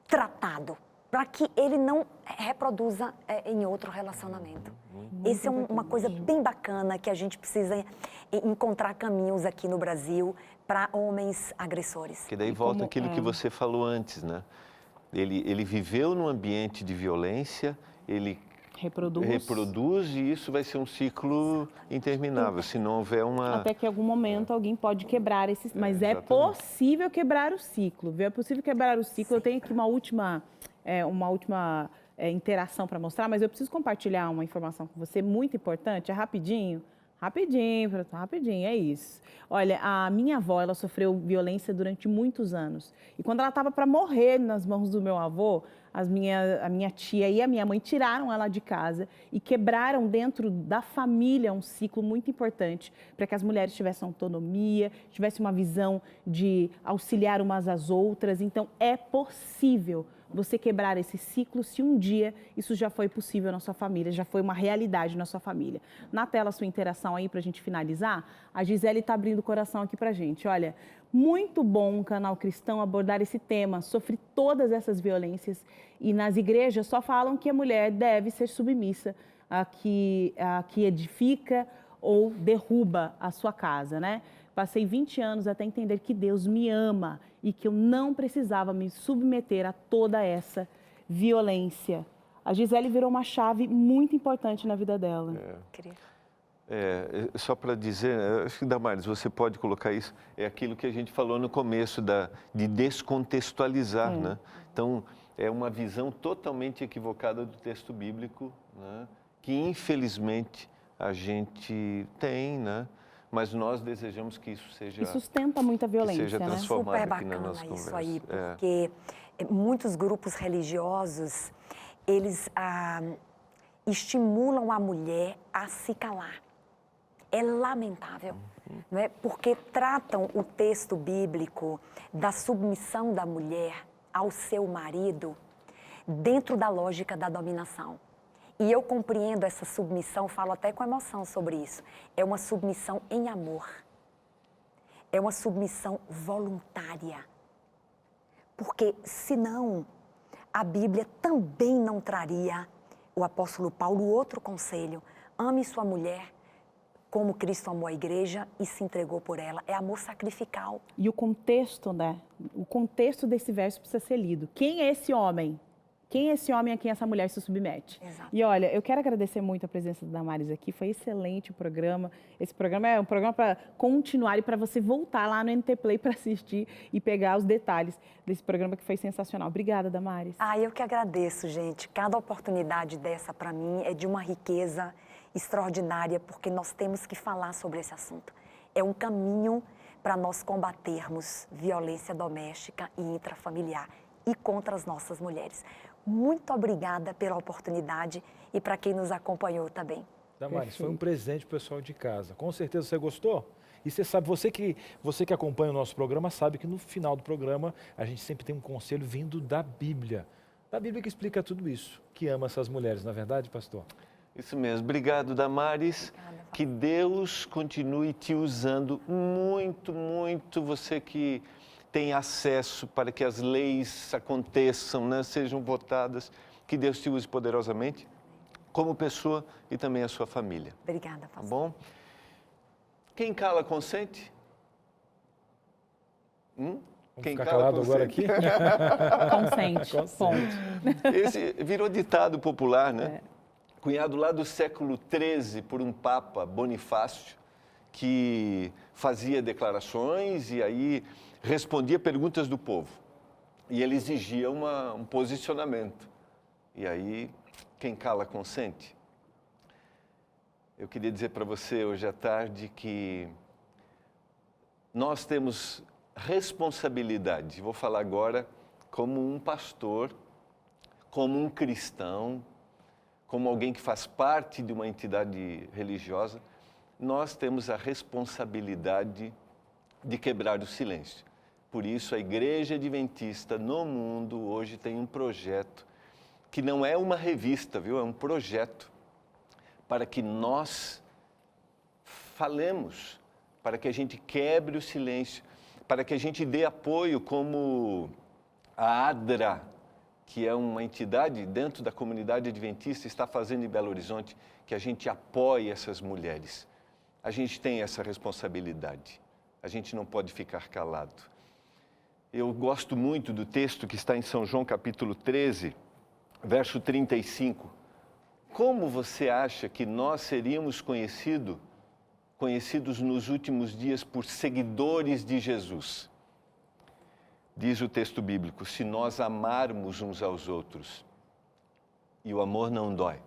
tratado para que ele não reproduza em outro relacionamento. Essa é uma coisa bem bacana que a gente precisa encontrar caminhos aqui no Brasil para homens agressores. Que daí volta aquilo que você falou antes, né? Ele viveu num ambiente de violência, ele reproduz e isso vai ser um ciclo interminável, se não houver uma... Até que em algum momento alguém pode quebrar esse... Mas é possível quebrar o ciclo, viu? É possível quebrar o ciclo. Eu tenho aqui uma última interação para mostrar, mas eu preciso compartilhar uma informação com você muito importante, é rapidinho. Rapidinho, é isso. Olha, a minha avó, ela sofreu violência durante muitos anos. E quando ela estava para morrer nas mãos do meu avô, a minha tia e a minha mãe tiraram ela de casa e quebraram dentro da família um ciclo muito importante para que as mulheres tivessem autonomia, tivessem uma visão de auxiliar umas às outras. Então, é possível você quebrar esse ciclo se um dia isso já foi possível na sua família, já foi uma realidade na sua família. Na tela, sua interação aí para a gente finalizar, a Gisele está abrindo o coração aqui para a gente. Olha, muito bom o canal cristão abordar esse tema, sofre todas essas violências e nas igrejas só falam que a mulher deve ser submissa a que edifica ou derruba a sua casa, né? Passei 20 anos até entender que Deus me ama e que eu não precisava me submeter a toda essa violência. A Gisele virou uma chave muito importante na vida dela. Só para dizer, acho que, Damares, você pode colocar isso, é aquilo que a gente falou no começo, de descontextualizar, né? Então, é uma visão totalmente equivocada do texto bíblico, né? Que infelizmente a gente tem, né? Mas nós desejamos que isso seja... E sustenta muita violência, seja transformado Super aqui na bacana nossa conversa. Isso aí, porque muitos grupos religiosos, eles estimulam a mulher a se calar. É lamentável, não é? Porque tratam o texto bíblico da submissão da mulher ao seu marido dentro da lógica da dominação. E eu compreendo essa submissão, falo até com emoção sobre isso. É uma submissão em amor. É uma submissão voluntária. Porque, senão, a Bíblia também não traria, o apóstolo Paulo, outro conselho. Ame sua mulher como Cristo amou a igreja e se entregou por ela. É amor sacrificial. E o contexto, né? O contexto desse verso precisa ser lido. Quem é esse homem? Quem é esse homem a quem essa mulher se submete? Exato. E olha, eu quero agradecer muito a presença da Damares aqui, foi excelente o programa. Esse programa é um programa para continuar e para você voltar lá no NT Play para assistir e pegar os detalhes desse programa que foi sensacional. Obrigada, Damares. Eu que agradeço, gente. Cada oportunidade dessa para mim é de uma riqueza extraordinária, porque nós temos que falar sobre esse assunto. É um caminho para nós combatermos violência doméstica e intrafamiliar e contra as nossas mulheres. Muito obrigada pela oportunidade e para quem nos acompanhou também. Damares, foi um presente pro pessoal de casa. Com certeza você gostou? E você sabe, você que acompanha o nosso programa sabe que no final do programa a gente sempre tem um conselho vindo da Bíblia. Da Bíblia que explica tudo isso, que ama essas mulheres, não é verdade, pastor? Isso mesmo. Obrigado, Damares. Que Deus continue te usando muito, muito. Você que tem acesso para que as leis aconteçam, né, sejam votadas. Que Deus te use poderosamente como pessoa e também a sua família. Obrigada, pastor. Tá bom? Quem cala consente? Quem ficar cala calado agora aqui? Consente. Ponto. Esse virou ditado popular, né? Cunhado lá do século XIII por um Papa, Bonifácio, que fazia declarações e aí respondia perguntas do povo. E ele exigia um posicionamento. E aí, quem cala consente? Eu queria dizer para você hoje à tarde que nós temos responsabilidade. Vou falar agora como um pastor, como um cristão, como alguém que faz parte de uma entidade religiosa. Nós temos a responsabilidade de quebrar o silêncio. Por isso, a Igreja Adventista no mundo hoje tem um projeto que não é uma revista, viu? É um projeto para que nós falemos, para que a gente quebre o silêncio, para que a gente dê apoio como a ADRA, que é uma entidade dentro da comunidade adventista, está fazendo em Belo Horizonte, que a gente apoie essas mulheres. A gente tem essa responsabilidade, a gente não pode ficar calado. Eu gosto muito do texto que está em São João capítulo 13, verso 35. Como você acha que nós seríamos conhecidos nos últimos dias por seguidores de Jesus? Diz o texto bíblico, se nós amarmos uns aos outros. E o amor não dói.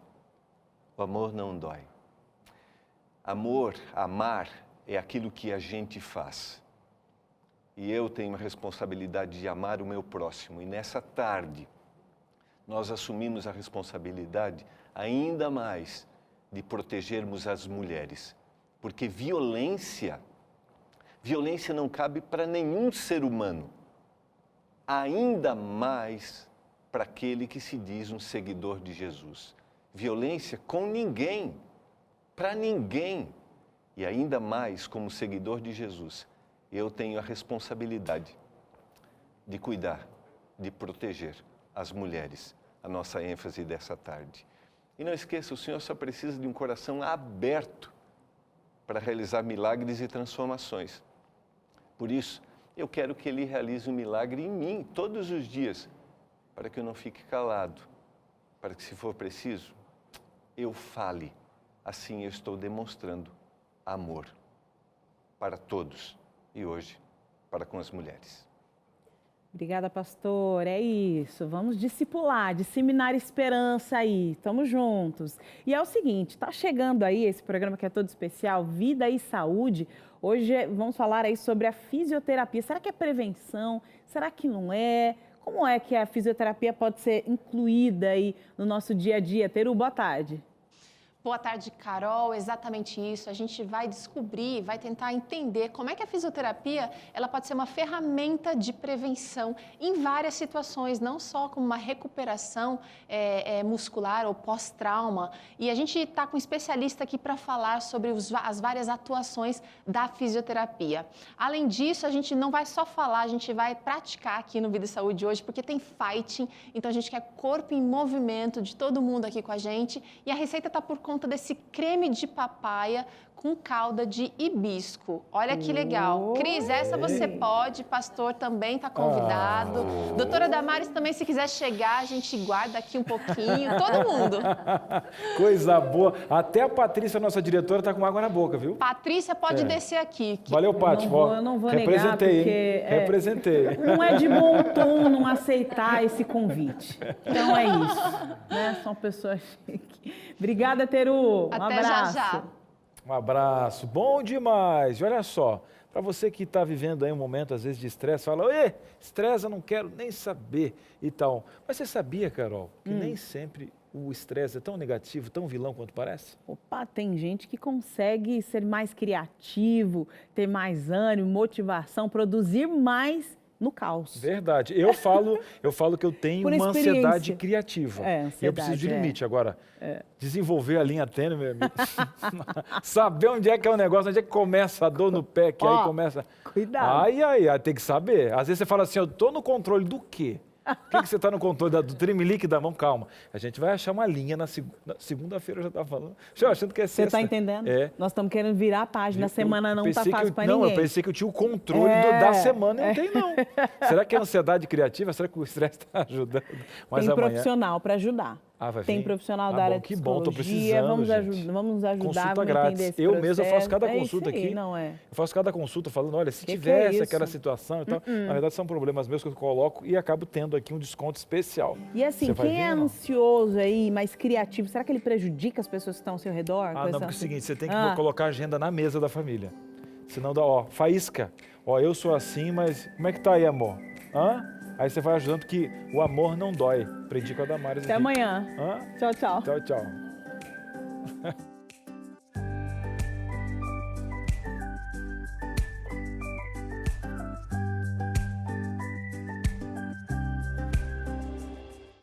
O amor não dói. Amor, amar, é aquilo que a gente faz. E eu tenho a responsabilidade de amar o meu próximo. E nessa tarde, nós assumimos a responsabilidade ainda mais de protegermos as mulheres. Porque violência não cabe para nenhum ser humano. Ainda mais para aquele que se diz um seguidor de Jesus. Violência com ninguém, para ninguém. E ainda mais como seguidor de Jesus, eu tenho a responsabilidade de cuidar, de proteger as mulheres, a nossa ênfase dessa tarde. E não esqueça, o Senhor só precisa de um coração aberto para realizar milagres e transformações. Por isso, eu quero que Ele realize um milagre em mim todos os dias, para que eu não fique calado, para que, se for preciso, eu fale. Assim eu estou demonstrando amor para todos e hoje para com as mulheres. Obrigada, pastor. É isso. Vamos discipular, disseminar esperança aí. Estamos juntos. E é o seguinte, está chegando aí esse programa que é todo especial, Vida e Saúde. Hoje vamos falar aí sobre a fisioterapia. Será que é prevenção? Será que não é? Como é que a fisioterapia pode ser incluída aí no nosso dia a dia? Teru, boa tarde. Boa tarde, Carol. Exatamente isso. A gente vai descobrir, vai tentar entender como é que a fisioterapia ela pode ser uma ferramenta de prevenção em várias situações, não só como uma recuperação muscular ou pós-trauma. E a gente está com um especialista aqui para falar sobre as várias atuações da fisioterapia. Além disso, a gente não vai só falar, a gente vai praticar aqui no Vida e Saúde hoje, porque tem fighting, então a gente quer corpo em movimento de todo mundo aqui com a gente. E a receita está por conta desse creme de papaya com calda de hibisco. Olha que legal. Cris, essa você pode, pastor também está convidado. Doutora Damares também, se quiser chegar, a gente guarda aqui um pouquinho, todo mundo. Coisa boa. Até a Patrícia, nossa diretora, está com água na boca, viu? Patrícia pode descer aqui. Valeu, Paty. Eu não vou negar, porque representei. Não é de bom tom não aceitar esse convite. Então é isso, né? São pessoas que Obrigada, Teru. Até um abraço. já. Um abraço, bom demais. E olha só, para você que está vivendo aí um momento, às vezes, de estresse, fala, ê, estresse, eu não quero nem saber e tal. Mas você sabia, Carol, que nem sempre o estresse é tão negativo, tão vilão quanto parece? Opa, tem gente que consegue ser mais criativo, ter mais ânimo, motivação, produzir mais no caos. Verdade. Eu falo que eu tenho Por uma experiência. ansiedade criativa. Ansiedade, eu preciso de limite. Agora, desenvolver a linha tênue, meu amigo. Saber onde é que é o negócio, onde é que começa a dor no pé, que aí começa... Cuidado. Ai, tem que saber. Às vezes você fala assim, eu tô no controle do quê? O que você está no controle do tremelique da mão? Calma. A gente vai achar uma linha na segunda-feira, eu já estava falando. Já achando que é sexta. Você está entendendo? É. Nós estamos querendo virar a página. A semana não está fácil para Não, ninguém. eu pensei que eu tinha o controle da semana e não tem, não. Será que é ansiedade criativa? Será que o estresse está ajudando? Mas tem amanhã... profissional para ajudar. vai Tem vir? profissional da área de que bom, tô psicologia. precisando, Vamos ajudar, Consulta vamos grátis. entender esse Eu processo. mesmo faço cada É consulta isso aí, aqui. não é? Eu faço cada consulta falando, olha, se Que tivesse é aquela isso? situação e tal, na verdade são problemas meus que eu coloco e acabo tendo aqui um desconto especial. E assim, Você vai quem vir é ou não? ansioso aí, mais criativo, será que ele prejudica as pessoas que estão ao seu redor? Ah, não, porque é o seguinte, você tem que Ah. colocar a agenda na mesa da família. Senão dá, ó, faísca. Ó, eu sou assim, mas como é que tá aí, amor? Hã? Aí você vai ajudando que o amor não dói. Aprendi com a Damares. Até aqui. amanhã. Hã? Tchau, tchau. Tchau, tchau.